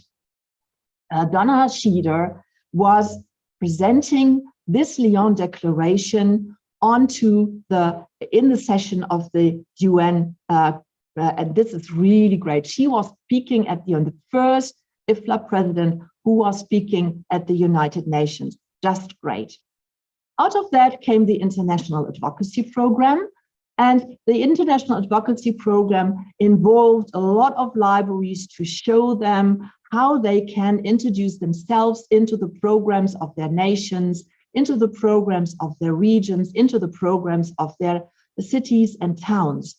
Donna Schieder, was presenting this Lyon Declaration in the session of the UN, and this is really great. She was speaking at the first IFLA president who was speaking at the United Nations. Just great. Out of that came the International Advocacy Program, and the International Advocacy Program involved a lot of libraries to show them how they can introduce themselves into the programs of their nations, into the programs of their regions, into the programs of their cities and towns.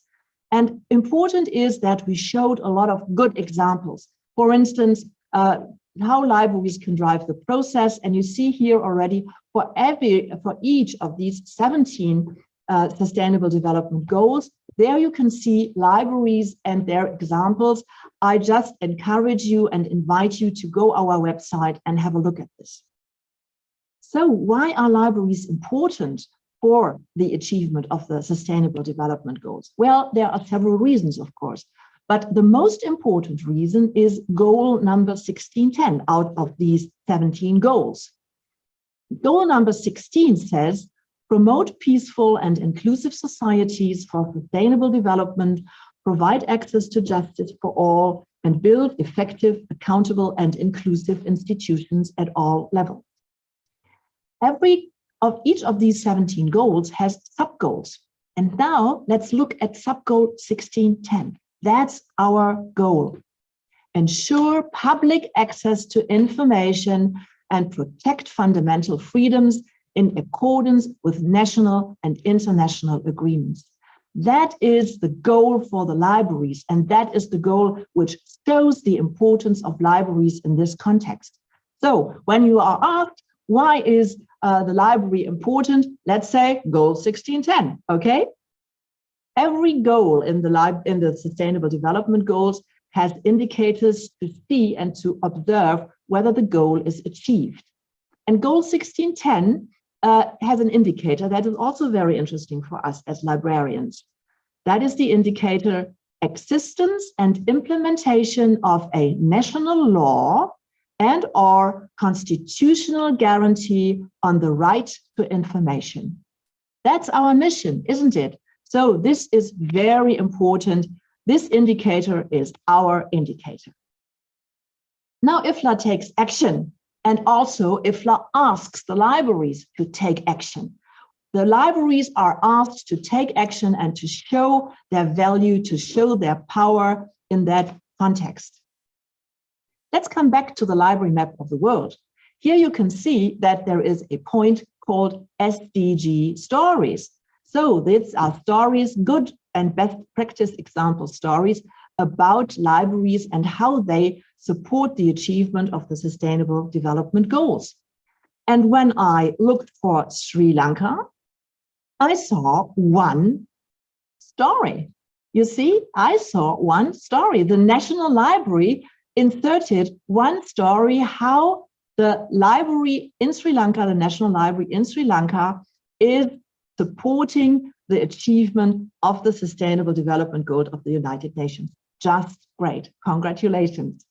And important is that we showed a lot of good examples. For instance, how libraries can drive the process. And you see here already for each of these 17 Sustainable Development Goals, there you can see libraries and their examples. I just encourage you and invite you to go our website and have a look at this. So why are libraries important for the achievement of the Sustainable Development Goals? Well, there are several reasons, of course, but the most important reason is goal number 1610 out of these 17 goals. Goal number 16 says, promote peaceful and inclusive societies for sustainable development, provide access to justice for all, and build effective, accountable, and inclusive institutions at all levels. Each of these 17 goals has sub-goals. And now let's look at sub-goal 1610. That's our goal. Ensure public access to information and protect fundamental freedoms in accordance with national and international agreements. That is the goal for the libraries, and that is the goal which shows the importance of libraries in this context. So when you are asked, why is the library important? Let's say goal 1610, okay? Every goal in the Sustainable Development Goals has indicators to see and to observe whether the goal is achieved. And goal 1610 has an indicator that is also very interesting for us as librarians. That is the indicator existence and implementation of a national law and or constitutional guarantee on the right to information. That's our mission, isn't it? So this is very important. This indicator is our indicator. Now IFLA takes action, and also IFLA asks the libraries to take action. The libraries are asked to take action and to show their value, to show their power in that context. Let's come back to the library map of the world. Here you can see that there is a point called SDG stories. So these are stories, good and best practice example stories about libraries and how they support the achievement of the Sustainable Development Goals. And when I looked for Sri Lanka, I saw one story. You see, I saw one story. The National Library inserted one story how the library in Sri Lanka, the National Library in Sri Lanka, is supporting the achievement of the Sustainable Development Goals of the United Nations. Just great. Congratulations.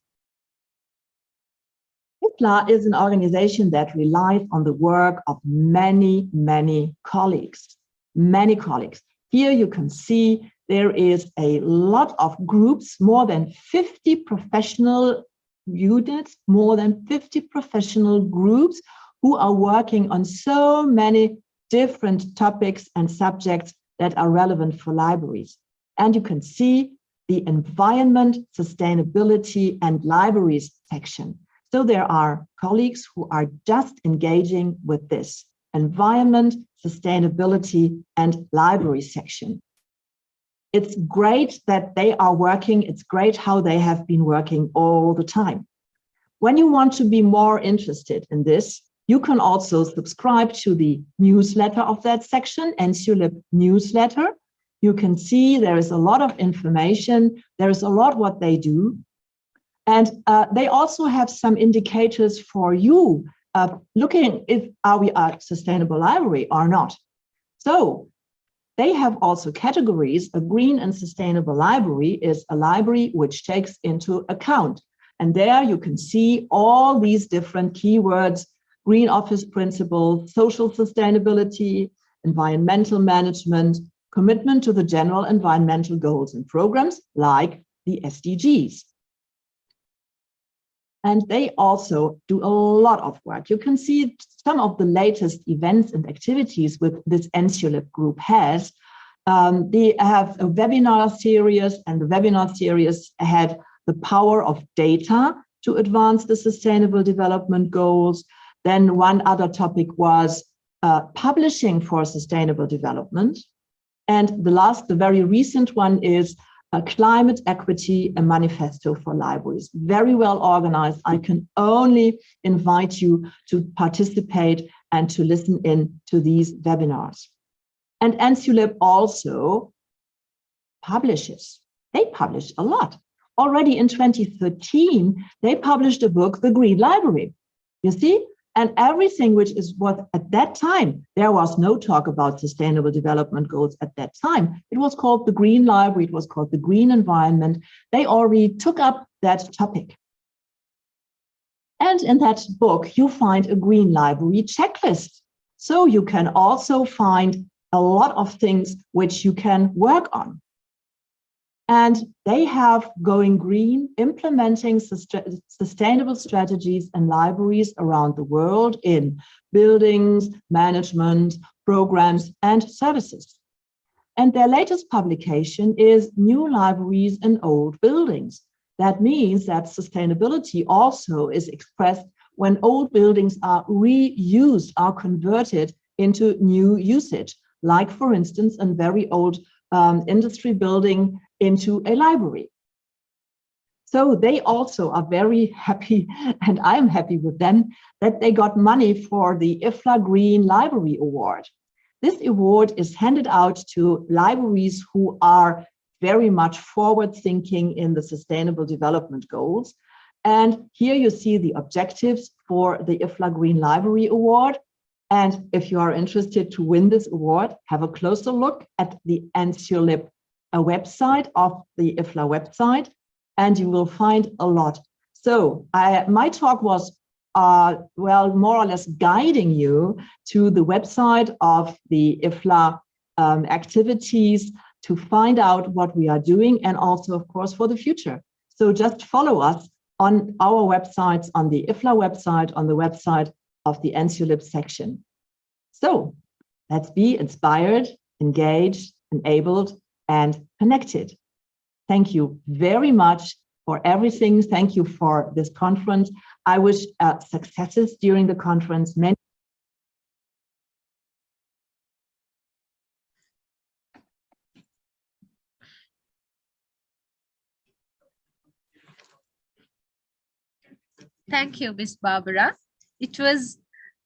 IFLA is an organization that relies on the work of many, many colleagues. Many colleagues. Here you can see there is a lot of groups, more than 50 professional units, more than 50 professional groups who are working on so many different topics and subjects that are relevant for libraries. And you can see the environment, sustainability, and libraries section. So there are colleagues who are just engaging with this environment, sustainability, and library section. It's great that they are working. It's great how they have been working all the time. When you want to be more interested in this, you can also subscribe to the newsletter of that section, NCULIP newsletter. You can see there is a lot of information. There is a lot what they do. And they also have some indicators for you looking if are we a sustainable library or not. So they have also categories. A green and sustainable library is a library which takes into account. And there you can see all these different keywords: green office principles, social sustainability, environmental management, commitment to the general environmental goals and programs like the SDGs. And they also do a lot of work. You can see some of the latest events and activities with this NCULIP group has. They have a webinar series, and the webinar series had the power of data to advance the Sustainable Development Goals. Then one other topic was publishing for sustainable development. And the very recent one is climate equity, a manifesto for libraries. Very well organized. I can only invite you to participate and to listen in to these webinars. And NCULIP also publishes. They publish a lot. Already in 2013, they published a book, The Green Library. You see? And everything which is what at that time, there was no talk about Sustainable Development Goals at that time. It was called the Green Library. It was called the Green Environment. They already took up that topic. And in that book, you find a Green Library checklist. So you can also find a lot of things which you can work on. And they have Going Green, implementing sustainable strategies and libraries around the world in buildings, management, programs, and services. And their latest publication is New Libraries in Old Buildings. That means that sustainability also is expressed when old buildings are reused, are converted into new usage, like, for instance, a very old industry building into a library. So they also are very happy, and I'm happy with them, that they got money for the IFLA Green Library Award. This award is handed out to libraries who are very much forward thinking in the Sustainable Development Goals. And here you see the objectives for the IFLA Green Library Award. And if you are interested to win this award, have a closer look at the NCULIP website of the IFLA website, and you will find a lot. So my talk was, well, more or less guiding you to the website of the IFLA activities to find out what we are doing, and also, of course, for the future. So just follow us on our websites, on the IFLA website, on the website of the NCULIP section. So let's be inspired, engaged, enabled, and connected. Thank you very much. for everything. Thank you for this conference. I wish successes during the conference. Many Thank you, Ms. Barbara. It was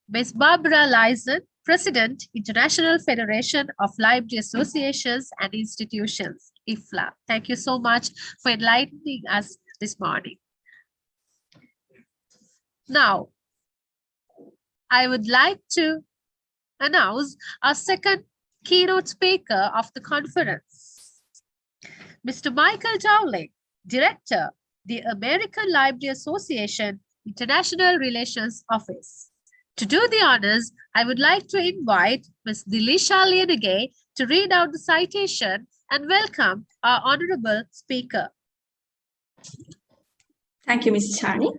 Ms. Barbara Lyson, President, International Federation of Library Associations and Institutions, IFLA. Thank you so much for enlightening us this morning. Now, I would like to announce our second keynote speaker of the conference, Mr. Michael Dowling, Director, the American Library Association International Relations Office. To do the honors, I would like to invite Ms. Dilisha Lenegay to read out the citation and welcome our honorable speaker. Thank you, Ms. Chani.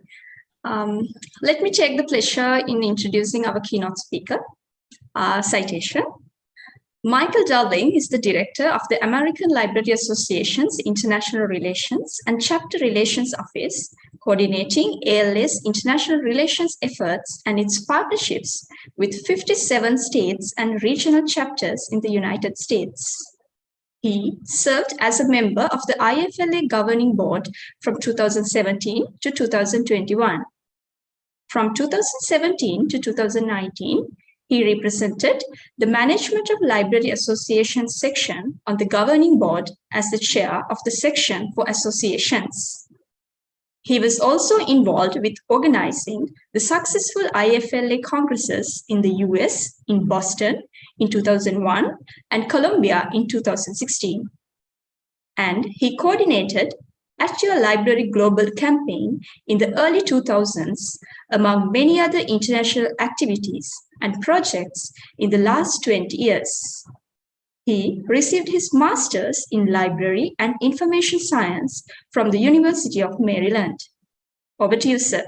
Let me take the pleasure in introducing our keynote speaker. Citation. Michael Dowling is the director of the American Library Association's International Relations and Chapter Relations Office, coordinating ALS international relations efforts and its partnerships with 57 states and regional chapters in the United States. He served as a member of the IFLA Governing Board from 2017 to 2021. From 2017 to 2019, he represented the Management of Library Association section on the governing board as the chair of the section for associations. He was also involved with organizing the successful IFLA congresses in the US, in Boston in 2001 and Colombia in 2016. And he coordinated At Your Library Global campaign in the early 2000s, among many other international activities and projects in the last 20 years. He received his master's in library and information science from the University of Maryland. Over to you, sir.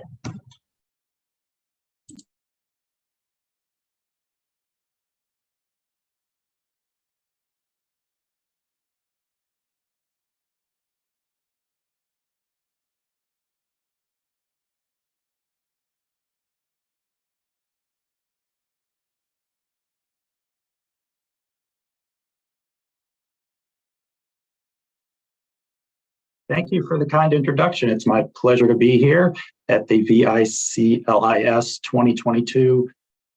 Thank you for the kind introduction. It's my pleasure to be here at the VICLIS 2022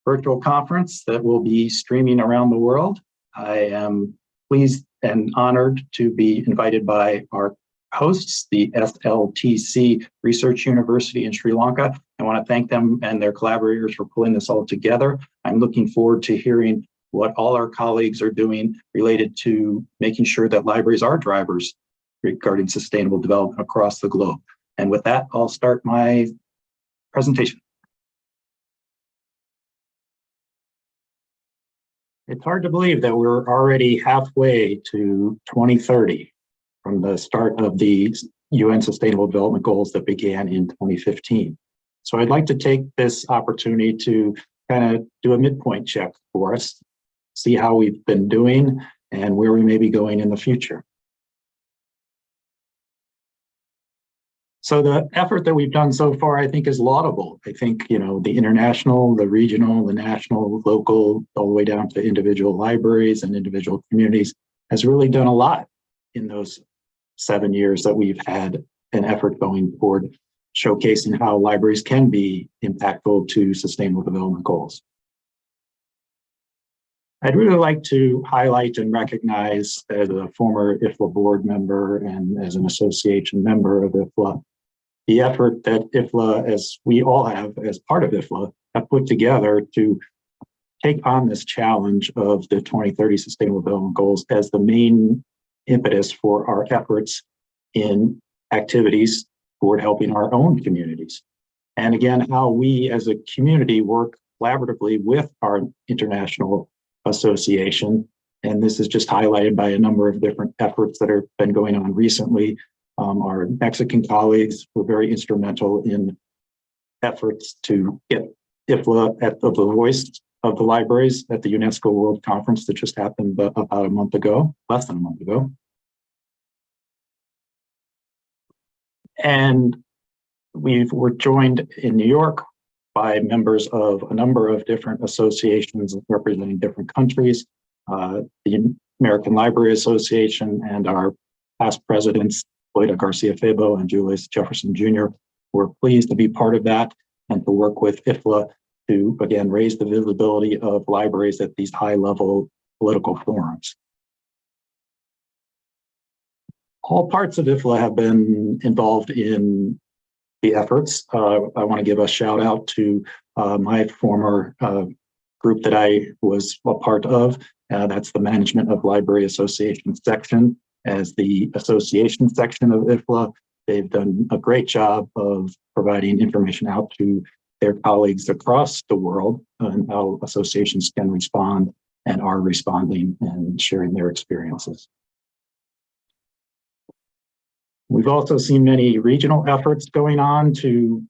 virtual conference that will be streaming around the world. I am pleased and honored to be invited by our hosts, the SLTC Research University in Sri Lanka. I want to thank them and their collaborators for pulling this all together. I'm looking forward to hearing what all our colleagues are doing related to making sure that libraries are drivers regarding sustainable development across the globe. And with that, I'll start my presentation. It's hard to believe that we're already halfway to 2030 from the start of the UN Sustainable Development Goals that began in 2015. So I'd like to take this opportunity to kind of do a midpoint check for us, see how we've been doing and where we may be going in the future. So the effort that we've done so far, I think, is laudable. I think, the international, the regional, the national, local, all the way down to individual libraries and individual communities has really done a lot in those 7 years that we've had an effort going toward showcasing how libraries can be impactful to sustainable development goals. I'd really like to highlight and recognize, as a former IFLA board member and as an association member of IFLA, the effort that IFLA, as we all have as part of IFLA, have put together to take on this challenge of the 2030 Sustainable Development Goals as the main impetus for our efforts in activities toward helping our own communities. And again, how we as a community work collaboratively with our international association. And this is just highlighted by a number of different efforts that have been going on recently. Our Mexican colleagues were very instrumental in efforts to get IFLA at the voice of the libraries at the UNESCO World Conference that just happened about a month ago, less than a month ago. And we're joined in New York by members of a number of different associations representing different countries, the American Library Association and our past presidents, Loida Garcia Febo and Julius Jefferson Jr. We're pleased to be part of that and to work with IFLA to, again, raise the visibility of libraries at these high-level political forums. All parts of IFLA have been involved in the efforts. I want to give a shout out to my former group that I was a part of. That's the Management of Library Association section. As the association section of IFLA, they've done a great job of providing information out to their colleagues across the world on how associations can respond and are responding and sharing their experiences. We've also seen many regional efforts going on to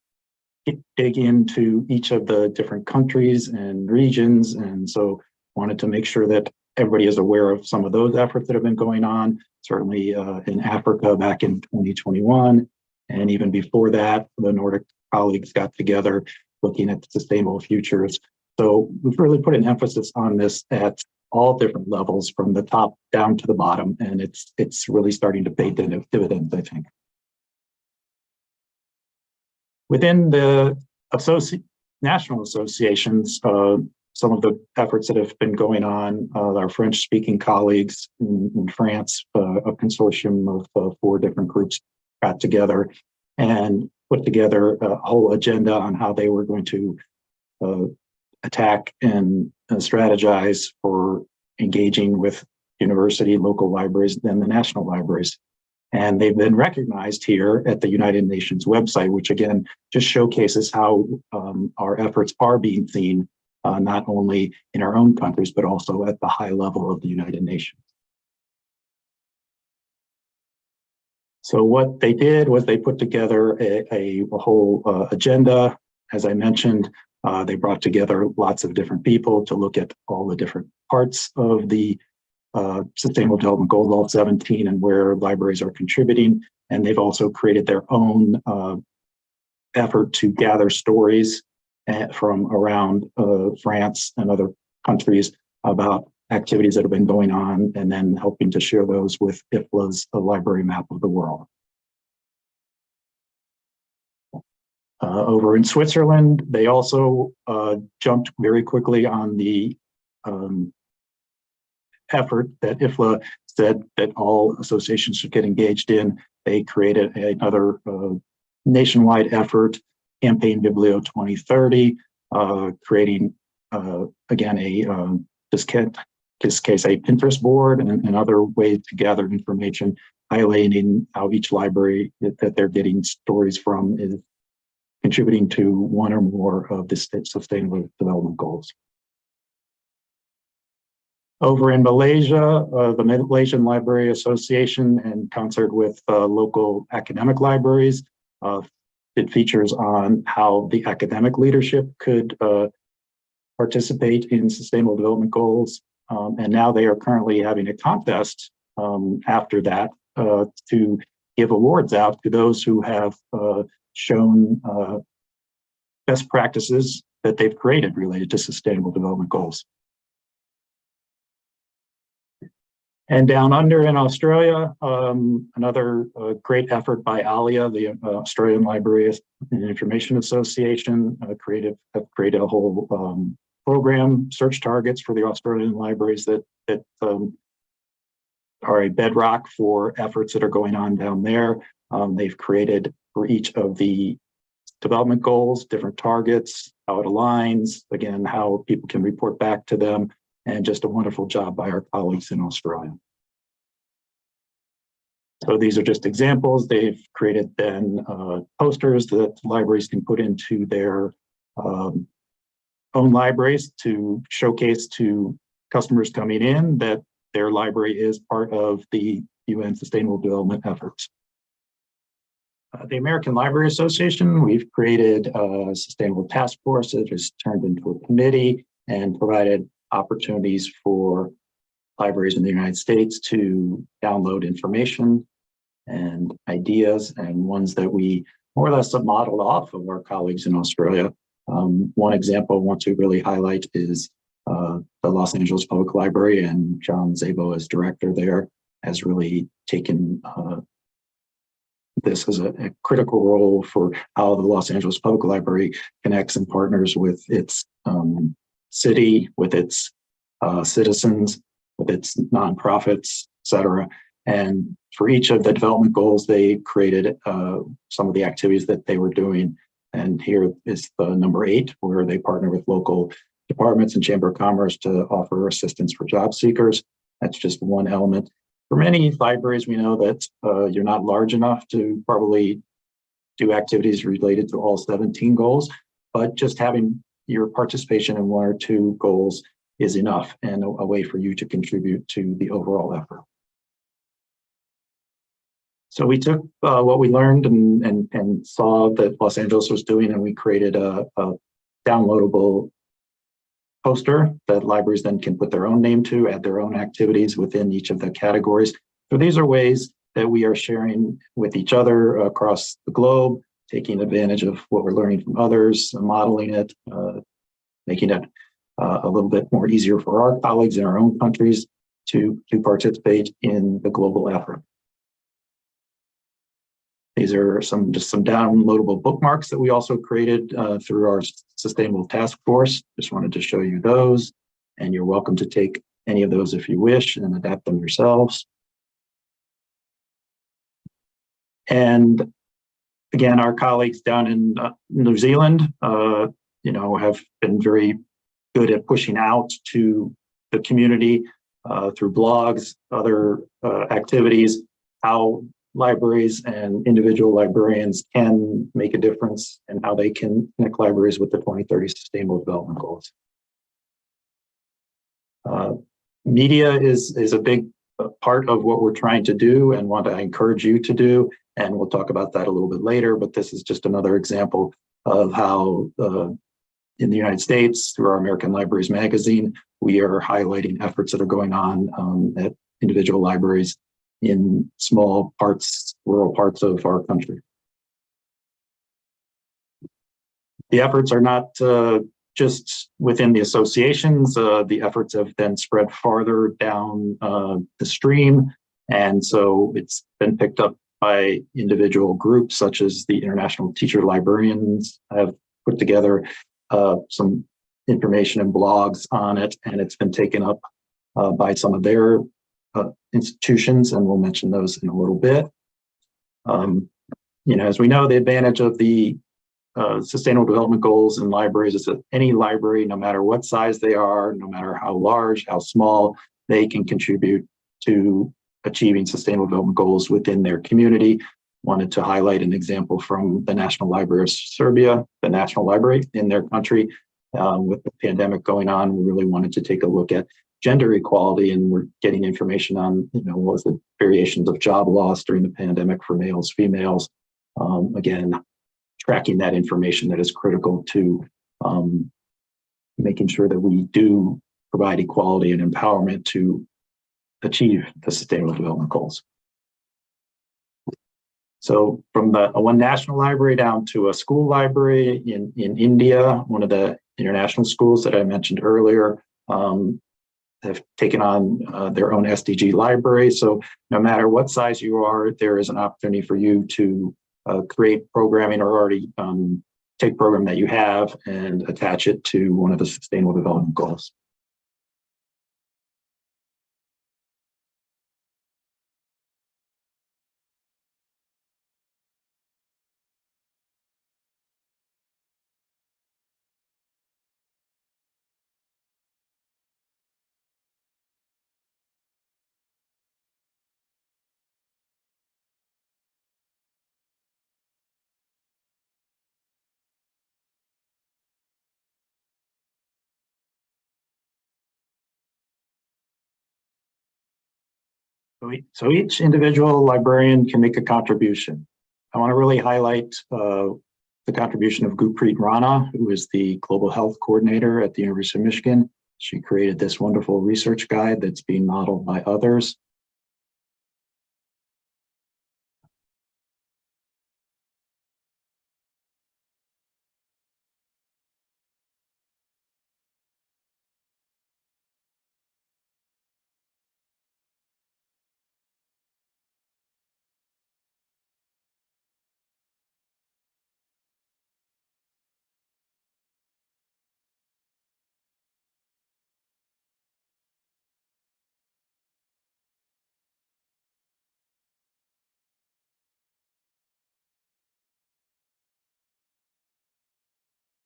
dig into each of the different countries and regions. And so wanted to make sure that everybody is aware of some of those efforts that have been going on, certainly in Africa back in 2021. And even before that, the Nordic colleagues got together looking at sustainable futures. So we've really put an emphasis on this at all different levels from the top down to the bottom. And it's really starting to pay dividends, I think. Within the national associations, some of the efforts that have been going on, our French-speaking colleagues in France, a consortium of 4 different groups got together and put together a whole agenda on how they were going to attack and strategize for engaging with university, local libraries, and the national libraries. And they've been recognized here at the United Nations website, which again, just showcases how our efforts are being seen, not only in our own countries, but also at the high level of the United Nations. So what they did was they put together a whole agenda. As I mentioned, they brought together lots of different people to look at all the different parts of the Sustainable Development Goals, all 17, and where libraries are contributing. And they've also created their own effort to gather stories from around France and other countries about activities that have been going on, and then helping to share those with IFLA's library map of the world. Over in Switzerland, they also jumped very quickly on the effort that IFLA said that all associations should get engaged in. They created another nationwide effort, Campaign Biblio 2030, creating, again, this case, a Pinterest board and other ways to gather information, highlighting how each library that they're getting stories from is contributing to one or more of the Sustainable Development Goals. Over in Malaysia, the Malaysian Library Association, in concert with local academic libraries, did features on how the academic leadership could participate in Sustainable Development Goals. And now they are currently having a contest after that to give awards out to those who have shown best practices that they've created related to Sustainable Development Goals. And down under in Australia, another great effort by ALIA, the Australian Library and Information Association, have created a whole program, search targets for the Australian libraries that are a bedrock for efforts that are going on down there. They've created for each of the development goals, different targets, how it aligns, again, how people can report back to them, and just a wonderful job by our colleagues in Australia. So these are just examples. They've created then posters that libraries can put into their own libraries to showcase to customers coming in that their library is part of the UN Sustainable Development efforts. The American Library Association, we've created a sustainable task force that has turned into a committee and provided opportunities for libraries in the United States to download information and ideas, and ones that we more or less have modeled off of our colleagues in Australia. One example I want to really highlight is the Los Angeles Public Library, and John Szabo as director there has really taken this as a critical role for how the Los Angeles Public Library connects and partners with its city, with its citizens, with its nonprofits, et cetera. And for each of the development goals, they created some of the activities that they were doing. And here is the number 8, where they partner with local departments and Chamber of Commerce to offer assistance for job seekers. That's just one element. For many libraries, we know that you're not large enough to probably do activities related to all 17 goals, but just having your participation in 1 or 2 goals is enough and a way for you to contribute to the overall effort. So we took what we learned and saw that Los Angeles was doing, and we created a downloadable poster that libraries then can put their own name to, add their own activities within each of the categories. So these are ways that we are sharing with each other across the globe, taking advantage of what we're learning from others, modeling it, making it a little bit more easier for our colleagues in our own countries to participate in the global effort. These are just some downloadable bookmarks that we also created through our Sustainable Task Force. Just wanted to show you those, and you're welcome to take any of those if you wish and adapt them yourselves. And again, our colleagues down in New Zealand, have been very good at pushing out to the community through blogs, other activities, how libraries and individual librarians can make a difference and how they can connect libraries with the 2030 Sustainable Development Goals. Media is a big part of what we're trying to do and want to encourage you to do, and we'll talk about that a little bit later, but this is just another example of how in the United States, through our American Libraries magazine, we are highlighting efforts that are going on at individual libraries in small parts, rural parts of our country. The efforts are not just within the associations. The efforts have then spread farther down the stream. And so it's been picked up by individual groups, such as the International Teacher Librarians have put together some information and blogs on it, and it's been taken up by some of their institutions, and we'll mention those in a little bit. As we know, the advantage of the Sustainable Development Goals in libraries is that any library, no matter what size they are, no matter how large, how small, they can contribute to achieving Sustainable Development Goals within their community. Wanted to highlight an example from the National Library of Serbia, the national library in their country. With the pandemic going on, we really wanted to take a look at gender equality, and we're getting information on, what was the variations of job loss during the pandemic for males, females. Again, tracking that information that is critical to making sure that we do provide equality and empowerment to achieve the Sustainable Development Goals. So from the one national library down to a school library in India, one of the international schools that I mentioned earlier, have taken on their own SDG library. So no matter what size you are, there is an opportunity for you to create programming or already take program that you have and attach it to one of the Sustainable Development Goals. So each individual librarian can make a contribution. I want to really highlight the contribution of Gurpreet Rana, who is the Global Health Coordinator at the University of Michigan. She created this wonderful research guide that's being modeled by others.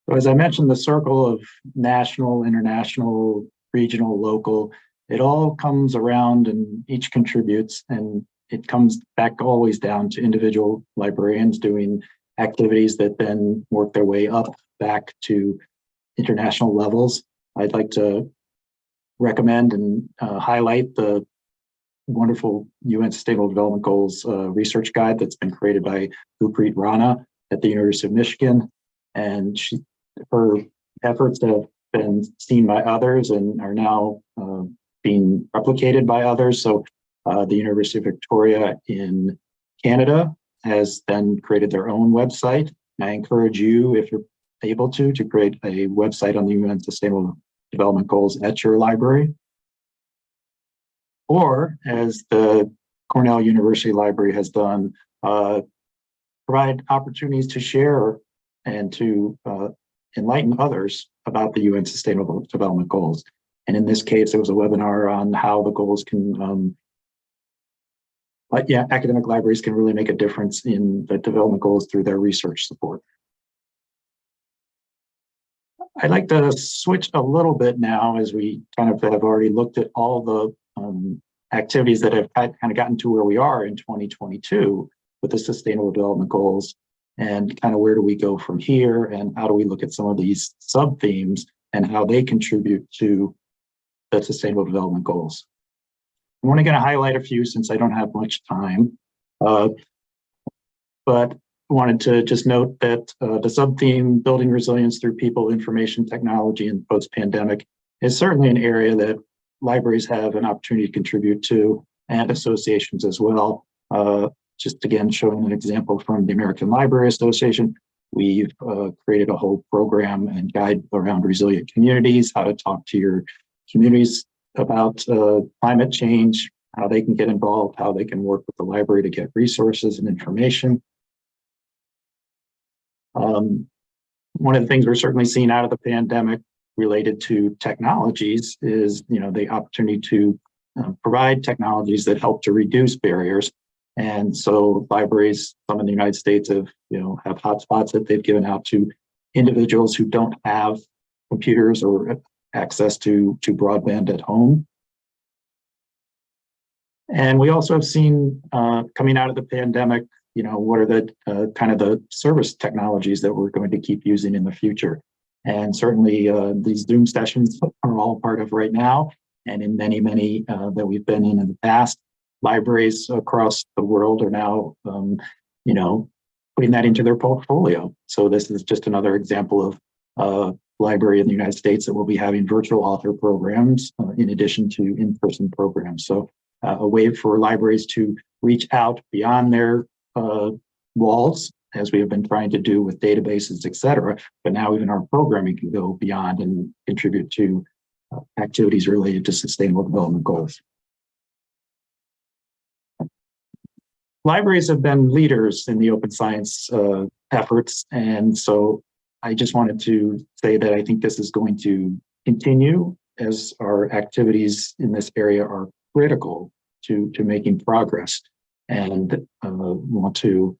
So as I mentioned, the circle of national, international, regional, local, it all comes around and each contributes, and it comes back always down to individual librarians doing activities that then work their way up back to international levels. I'd like to recommend and highlight the wonderful UN Sustainable Development Goals research guide that's been created by Gurpreet Rana at the University of Michigan. And her efforts have been seen by others and are now being replicated by others. So the University of Victoria in Canada has then created their own website. And I encourage you, if you're able to create a website on the UN Sustainable Development Goals at your library. Or, as the Cornell University Library has done, provide opportunities to share and to enlighten others about the UN Sustainable Development Goals. And in this case, it was a webinar on how the goals can, academic libraries can really make a difference in the development goals through their research support. I'd like to switch a little bit now, as we kind of have already looked at all the activities that have kind of gotten to where we are in 2022 with the Sustainable Development Goals, and kind of where do we go from here, and how do we look at some of these sub-themes and how they contribute to the Sustainable Development Goals. I'm only going to highlight a few since I don't have much time, but wanted to just note that the sub-theme, building resilience through people, information technology, and post-pandemic, is certainly an area that libraries have an opportunity to contribute to, and associations as well. Just again, showing an example from the American Library Association, we've created a whole program and guide around resilient communities, how to talk to your communities about climate change, how they can get involved, how they can work with the library to get resources and information. One of the things we're certainly seeing out of the pandemic related to technologies is, the opportunity to provide technologies that help to reduce barriers. And so libraries, some in the United States have hotspots that they've given out to individuals who don't have computers or access to broadband at home. And we also have seen coming out of the pandemic, what are the kind of the service technologies that we're going to keep using in the future. And certainly these Zoom sessions are all part of right now, and in many, many that we've been in the past. Libraries across the world are now, putting that into their portfolio. So this is just another example of a library in the United States that will be having virtual author programs in addition to in-person programs. So a way for libraries to reach out beyond their walls, as we have been trying to do with databases, et cetera. But now even our programming can go beyond and contribute to activities related to Sustainable Development Goals. Libraries have been leaders in the open science efforts. And so I just wanted to say that I think this is going to continue, as our activities in this area are critical to making progress. And want to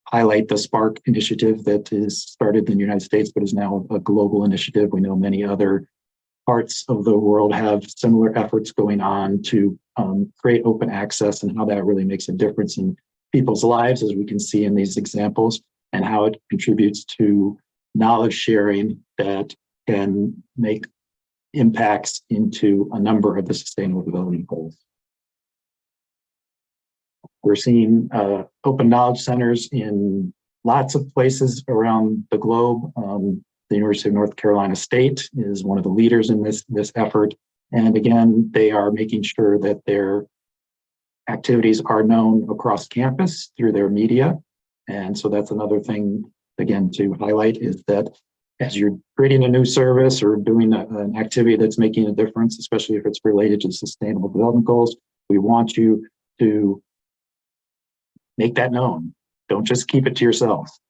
highlight the Spark initiative that is started in the United States, but is now a global initiative. We know many other parts of the world have similar efforts going on to create open access, and how that really makes a difference in people's lives, as we can see in these examples, and how it contributes to knowledge sharing that can make impacts into a number of the Sustainable Development Goals. We're seeing open knowledge centers in lots of places around the globe. The University of North Carolina State is one of the leaders in this effort. And again, they are making sure that their activities are known across campus through their media. And so that's another thing, again, to highlight, is that as you're creating a new service or doing an activity that's making a difference, especially if it's related to Sustainable Development Goals, we want you to make that known. Don't just keep it to yourselves.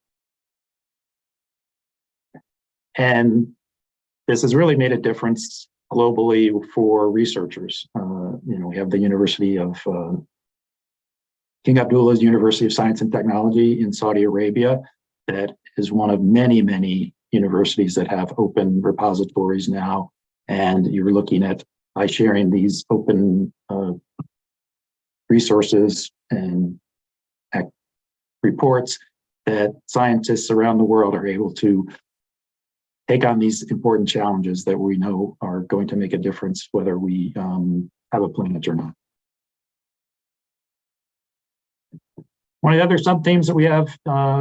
And this has really made a difference globally for researchers. We have the University of King Abdullah's University of Science and Technology in Saudi Arabia, that is one of many, many universities that have open repositories now, and you're looking at, by sharing these open resources and reports, that scientists around the world are able to take on these important challenges that we know are going to make a difference whether we have a planet or not. One of the other sub-themes that we have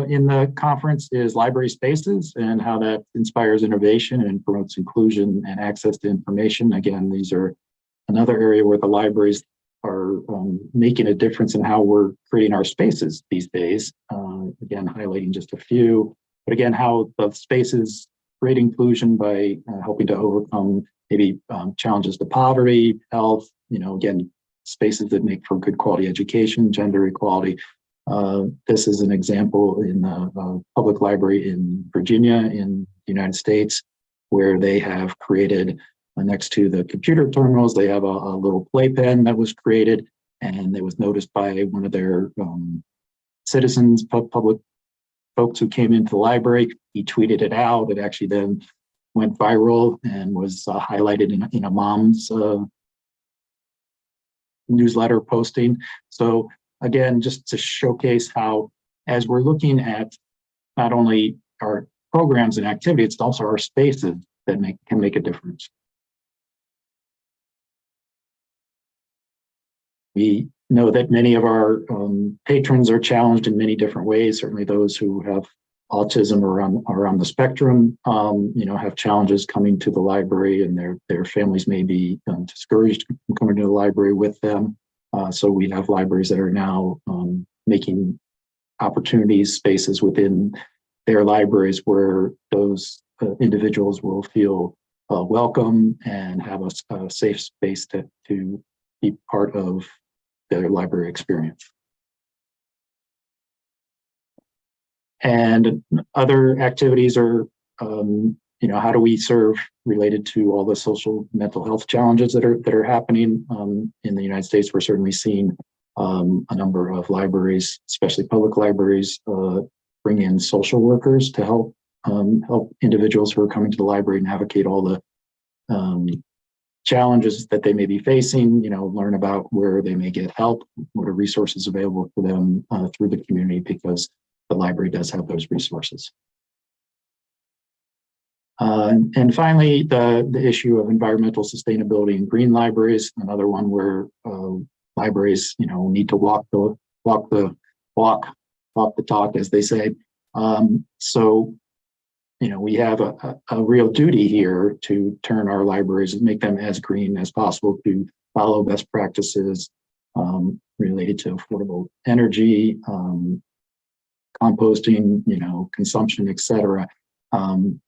in the conference is library spaces and how that inspires innovation and promotes inclusion and access to information. Again, these are another area where the libraries are making a difference in how we're creating our spaces these days. Again, highlighting just a few, but again, how the spaces create inclusion by helping to overcome maybe challenges to poverty, health, again, spaces that make for good quality education, gender equality. This is an example in the public library in Virginia in the United States, where they have created next to the computer terminals, they have a little playpen that was created, and it was noticed by one of their citizens, public folks who came into the library. He tweeted it out. It actually then went viral and was highlighted in a mom's newsletter posting. So again, just to showcase how, as we're looking at not only our programs and activities, it's also our spaces that can make a difference. We know that many of our patrons are challenged in many different ways. Certainly those who have autism or are on the spectrum, have challenges coming to the library, and their families may be discouraged from coming to the library with them. So we have libraries that are now making opportunities, spaces within their libraries where those individuals will feel welcome and have a safe space to be part of their library experience. And other activities are, how do we serve related to all the social mental health challenges that are happening in the United States. We're certainly seeing a number of libraries, especially public libraries, bring in social workers to help individuals who are coming to the library navigate all the challenges that they may be facing, learn about where they may get help, what are resources available for them through the community, because the library does have those resources. And finally, the issue of environmental sustainability in green libraries, another one where libraries, need to walk the talk, as they say. So, we have a real duty here to turn our libraries and make them as green as possible, to follow best practices related to affordable energy, composting, consumption, etc.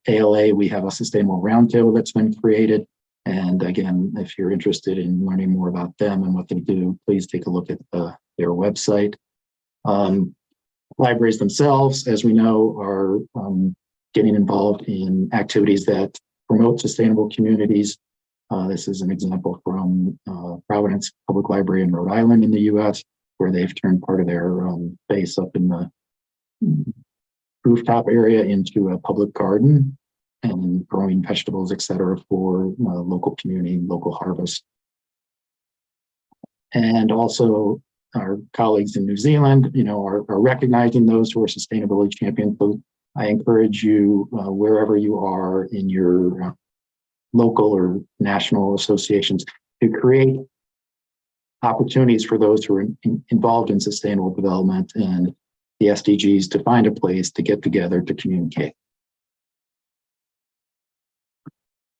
ALA, we have a sustainable roundtable that's been created. And again, if you're interested in learning more about them and what they do, please take a look at their website. Libraries themselves, as we know, are getting involved in activities that promote sustainable communities. This is an example from Providence Public Library in Rhode Island in the US, where they've turned part of their base up in the rooftop area into a public garden and growing vegetables, etc., for local community, local harvest. And also our colleagues in New Zealand, are recognizing those who are sustainability champions. So I encourage you, wherever you are in your local or national associations, to create opportunities for those who are involved in sustainable development and the SDGs to find a place to get together to communicate.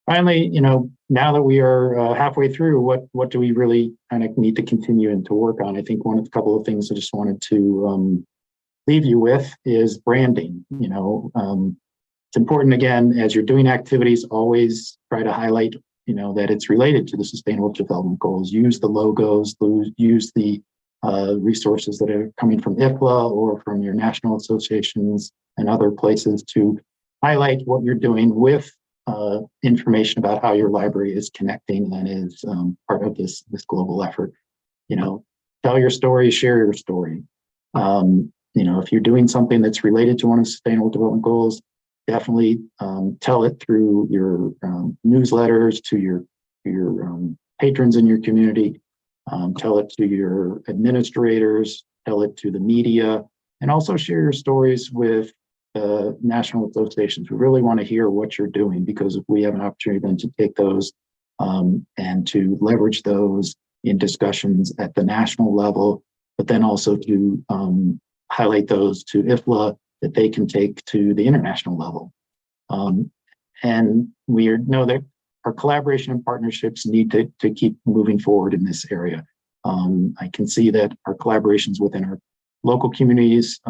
Finally, now that we are halfway through, what do we really kind of need to continue and to work on? I think a couple of things I just wanted to leave you with is branding. It's important, again, as you're doing activities, always try to highlight, that it's related to the Sustainable Development Goals. Use the logos, use the resources that are coming from IFLA or from your national associations and other places to highlight what you're doing with information about how your library is connecting and is part of this global effort. Tell your story, share your story. If you're doing something that's related to one of the Sustainable Development Goals, definitely tell it through your newsletters to your patrons in your community. Tell it to your administrators, tell it to the media, and also share your stories with national associations. We really want to hear what you're doing, because if we have an opportunity then to take those and to leverage those in discussions at the national level, but then also to highlight those to IFLA that they can take to the international level. And we know that our collaboration and partnerships need to keep moving forward in this area. I can see that our collaborations within our local communities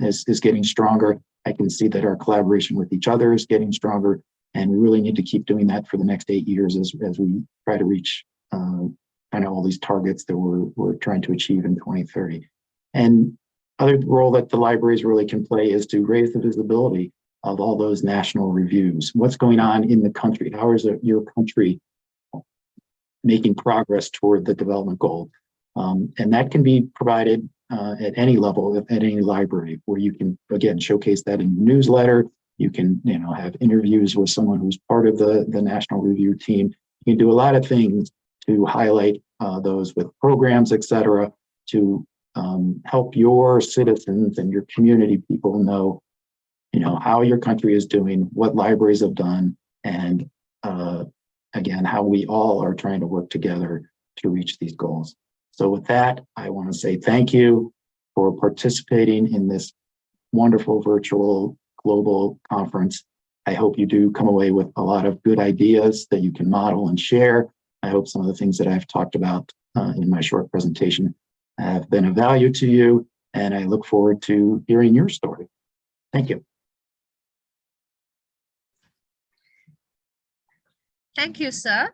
is getting stronger. I can see that our collaboration with each other is getting stronger, and we really need to keep doing that for the next 8 years as we try to reach kind of all these targets that we're trying to achieve in 2030. And other role that the libraries really can play is to raise the visibility of all those national reviews. What's going on in the country? How is your country making progress toward the development goal? And that can be provided at any level, at any library, where you can, again, showcase that in your newsletter. You can, have interviews with someone who's part of the national review team. You can do a lot of things to highlight those with programs, et cetera, to help your citizens and your community people know, how your country is doing, what libraries have done, and again, how we all are trying to work together to reach these goals. So with that, I want to say thank you for participating in this wonderful virtual global conference. I hope you do come away with a lot of good ideas that you can model and share. I hope some of the things that I've talked about in my short presentation have been of value to you, and I look forward to hearing your story. Thank you. Thank you, sir.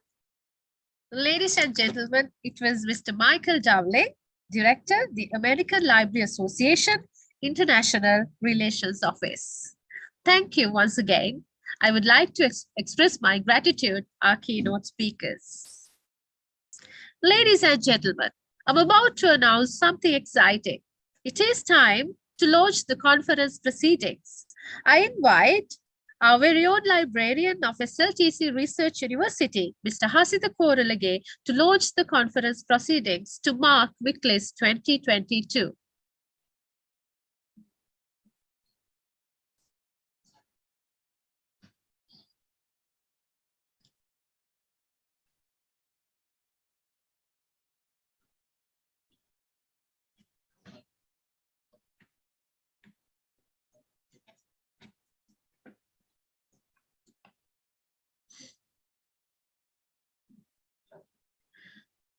Ladies and gentlemen, it was Mr. Michael Dowling, Director, the American Library Association, International Relations Office. Thank you once again. I would like to express my gratitude to our keynote speakers. Ladies and gentlemen, I'm about to announce something exciting. It is time to launch the conference proceedings. I invite our very own librarian of SLTC Research University, Mr. Hasita Koralage, to launch the conference proceedings to mark Viclis 2022.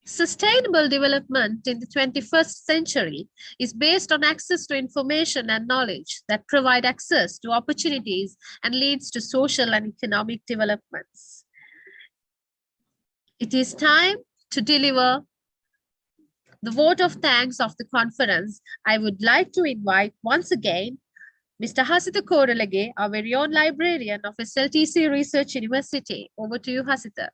Sustainable development in the 21st century is based on access to information and knowledge that provide access to opportunities and leads to social and economic developments. It is time to deliver the vote of thanks of the conference. I would like to invite once again Mr. Hasita Koralage, our very own librarian of SLTC Research University. Over to you, Hasita.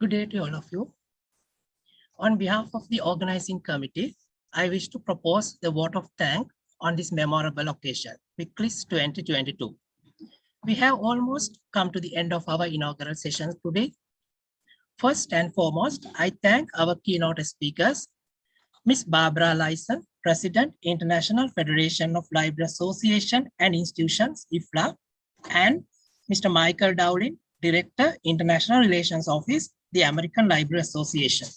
Good day to all of you. On behalf of the organizing committee, I wish to propose the vote of thanks on this memorable occasion, Viclis 2022. We have almost come to the end of our inaugural session today. First and foremost, I thank our keynote speakers, Ms. Barbara Lyson, President, International Federation of Library Association and Institutions, IFLA, and Mr. Michael Dowling, Director, International Relations Office, the American Library Association.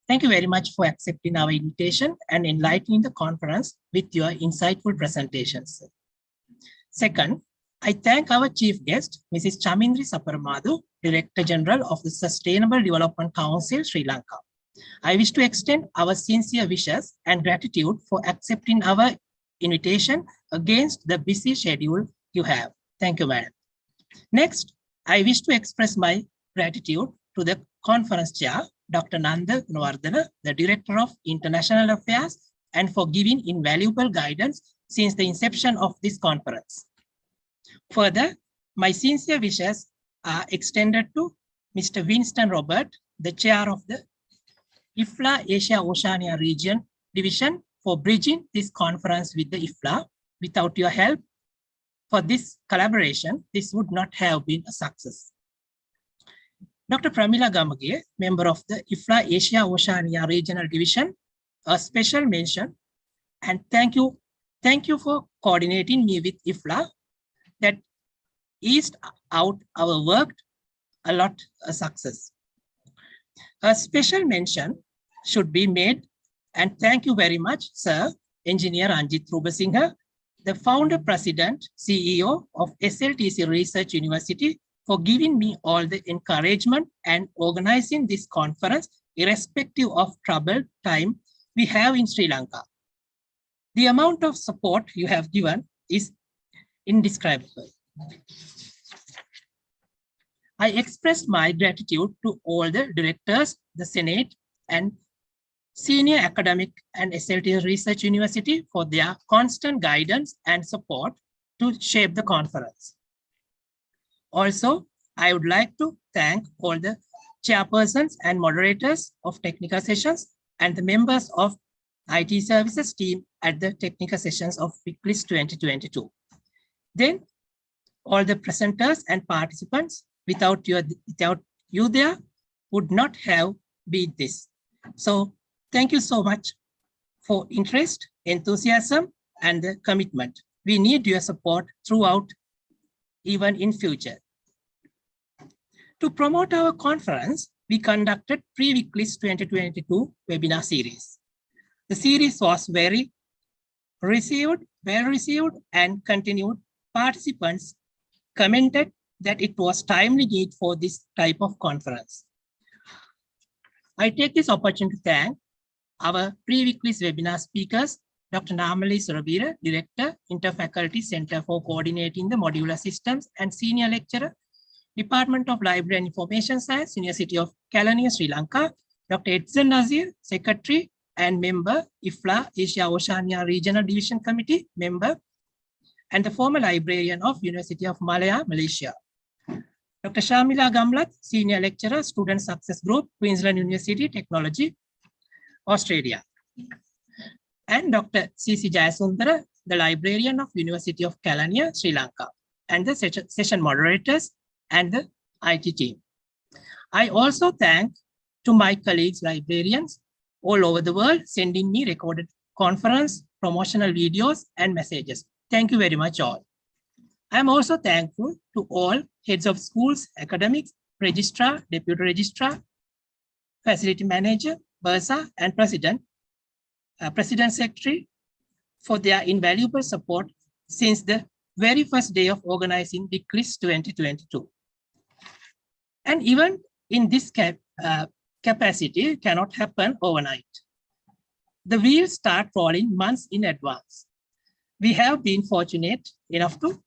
Thank you very much for accepting our invitation and enlightening the conference with your insightful presentations. Second, I thank our chief guest, Mrs. Chamindri Saparamadu, Director General of the Sustainable Development Council, Sri Lanka. I wish to extend our sincere wishes and gratitude for accepting our invitation against the busy schedule you have. Thank you, madam. Next, I wish to express my gratitude to the conference chair, Dr. Nanda Gunawardana, the Director of International Affairs, and for giving invaluable guidance since the inception of this conference. Further, my sincere wishes are extended to Mr. Winston Robert, the chair of the IFLA Asia Oceania Region Division, for bridging this conference with the IFLA. Without your help for this collaboration, this would not have been a success. Dr. Pramila Gamage, member of the IFLA Asia Oceania Regional Division, a special mention, and thank you for coordinating me with IFLA that eased out our work a lot a success. A special mention should be made, and thank you very much, Sir Engineer Anjit Rubasinghe, the founder, president, CEO of SLTC Research University, for giving me all the encouragement and organizing this conference, irrespective of troubled time we have in Sri Lanka. The amount of support you have given is indescribable. I express my gratitude to all the directors, the Senate, and senior academic and SLT Research University for their constant guidance and support to shape the conference. Also, I would like to thank all the chairpersons and moderators of technical sessions and the members of IT services team at the technical sessions of Viclis 2022. Then all the presenters and participants, without you there, would not have been this. So thank you so much for interest, enthusiasm, and the commitment. We need your support throughout, even in future. To promote our conference, we conducted Pre-Viclis 2022 webinar series. The series was well received, and continued. Participants commented that it was timely need for this type of conference. I take this opportunity to thank our Pre-Viclis webinar speakers, Dr. Namali Surabira, Director, Interfaculty Center for Coordinating the Modular Systems and Senior Lecturer, Department of Library and Information Science, University of Kelaniya, Sri Lanka, Dr. Edson Nazir, Secretary and Member, IFLA Asia Oceania Regional Division Committee, Member, and the former librarian of University of Malaya, Malaysia. Dr. Shamila Gamlat, Senior Lecturer, Student Success Group, Queensland University, Technology, Australia. And Dr. C.C. Jayasundara, the librarian of University of Kelaniya, Sri Lanka, and the session moderators and the IT team. I also thank to my colleagues, librarians all over the world, sending me recorded conference, promotional videos, and messages. Thank you very much all. I am also thankful to all heads of schools, academics, registrar, deputy registrar, facility manager, Bursa, and president secretary for their invaluable support since the very first day of organizing Viclis 2022. And even in this capacity cannot happen overnight. The wheels start rolling months in advance. We have been fortunate enough to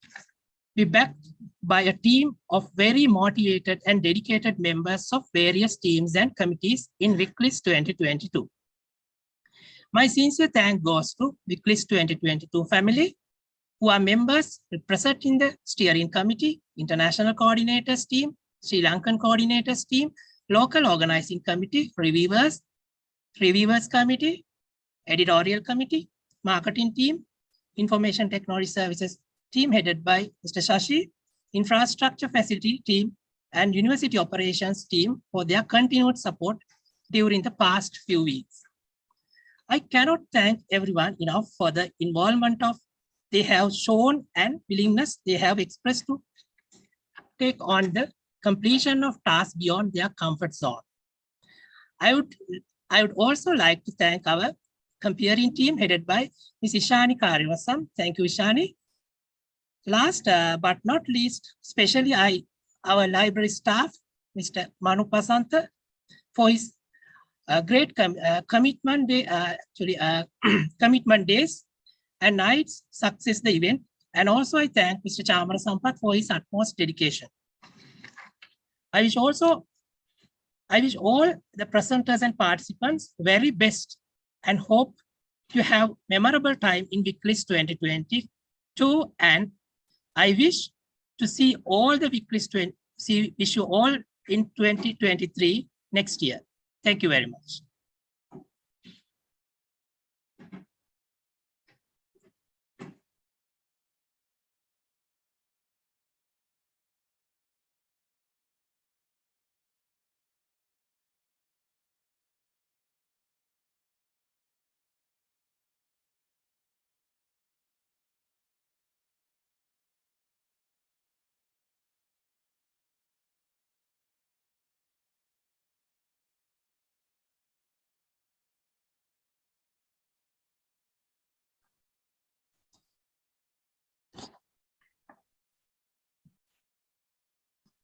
be backed by a team of very motivated and dedicated members of various teams and committees in Viclis 2022. My sincere thanks goes to Viclis 2022 family, who are members representing the steering committee, international coordinators team, Sri Lankan coordinators team, local organizing committee, reviewers committee, editorial committee, marketing team, information technology services team headed by Mr. Shashi, infrastructure facility team, and university operations team for their continued support during the past few weeks. I cannot thank everyone enough for the involvement they have shown and willingness they have expressed to take on the completion of tasks beyond their comfort zone. I would also like to thank our comparing team headed by Ms. Ishani Karyavasam. Thank you, Ishani, Last but not least, especially our library staff, Mr. Manu Pasanta, for his great commitment commitment days and nights success the event. And also I thank Mr. Chamara Sampath for his utmost dedication. I wish all the presenters and participants very best and hope you have memorable time in Viclis 2022. And I wish to see all the Viclis wish you all in 2023 next year. Thank you very much.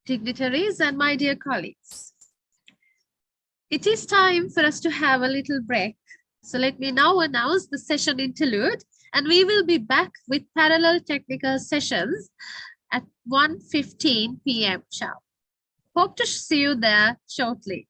Dignitaries and my dear colleagues, it is time for us to have a little break. So let me now announce the session interlude, and we will be back with parallel technical sessions at 1:15 p.m. sharp. Hope to see you there shortly.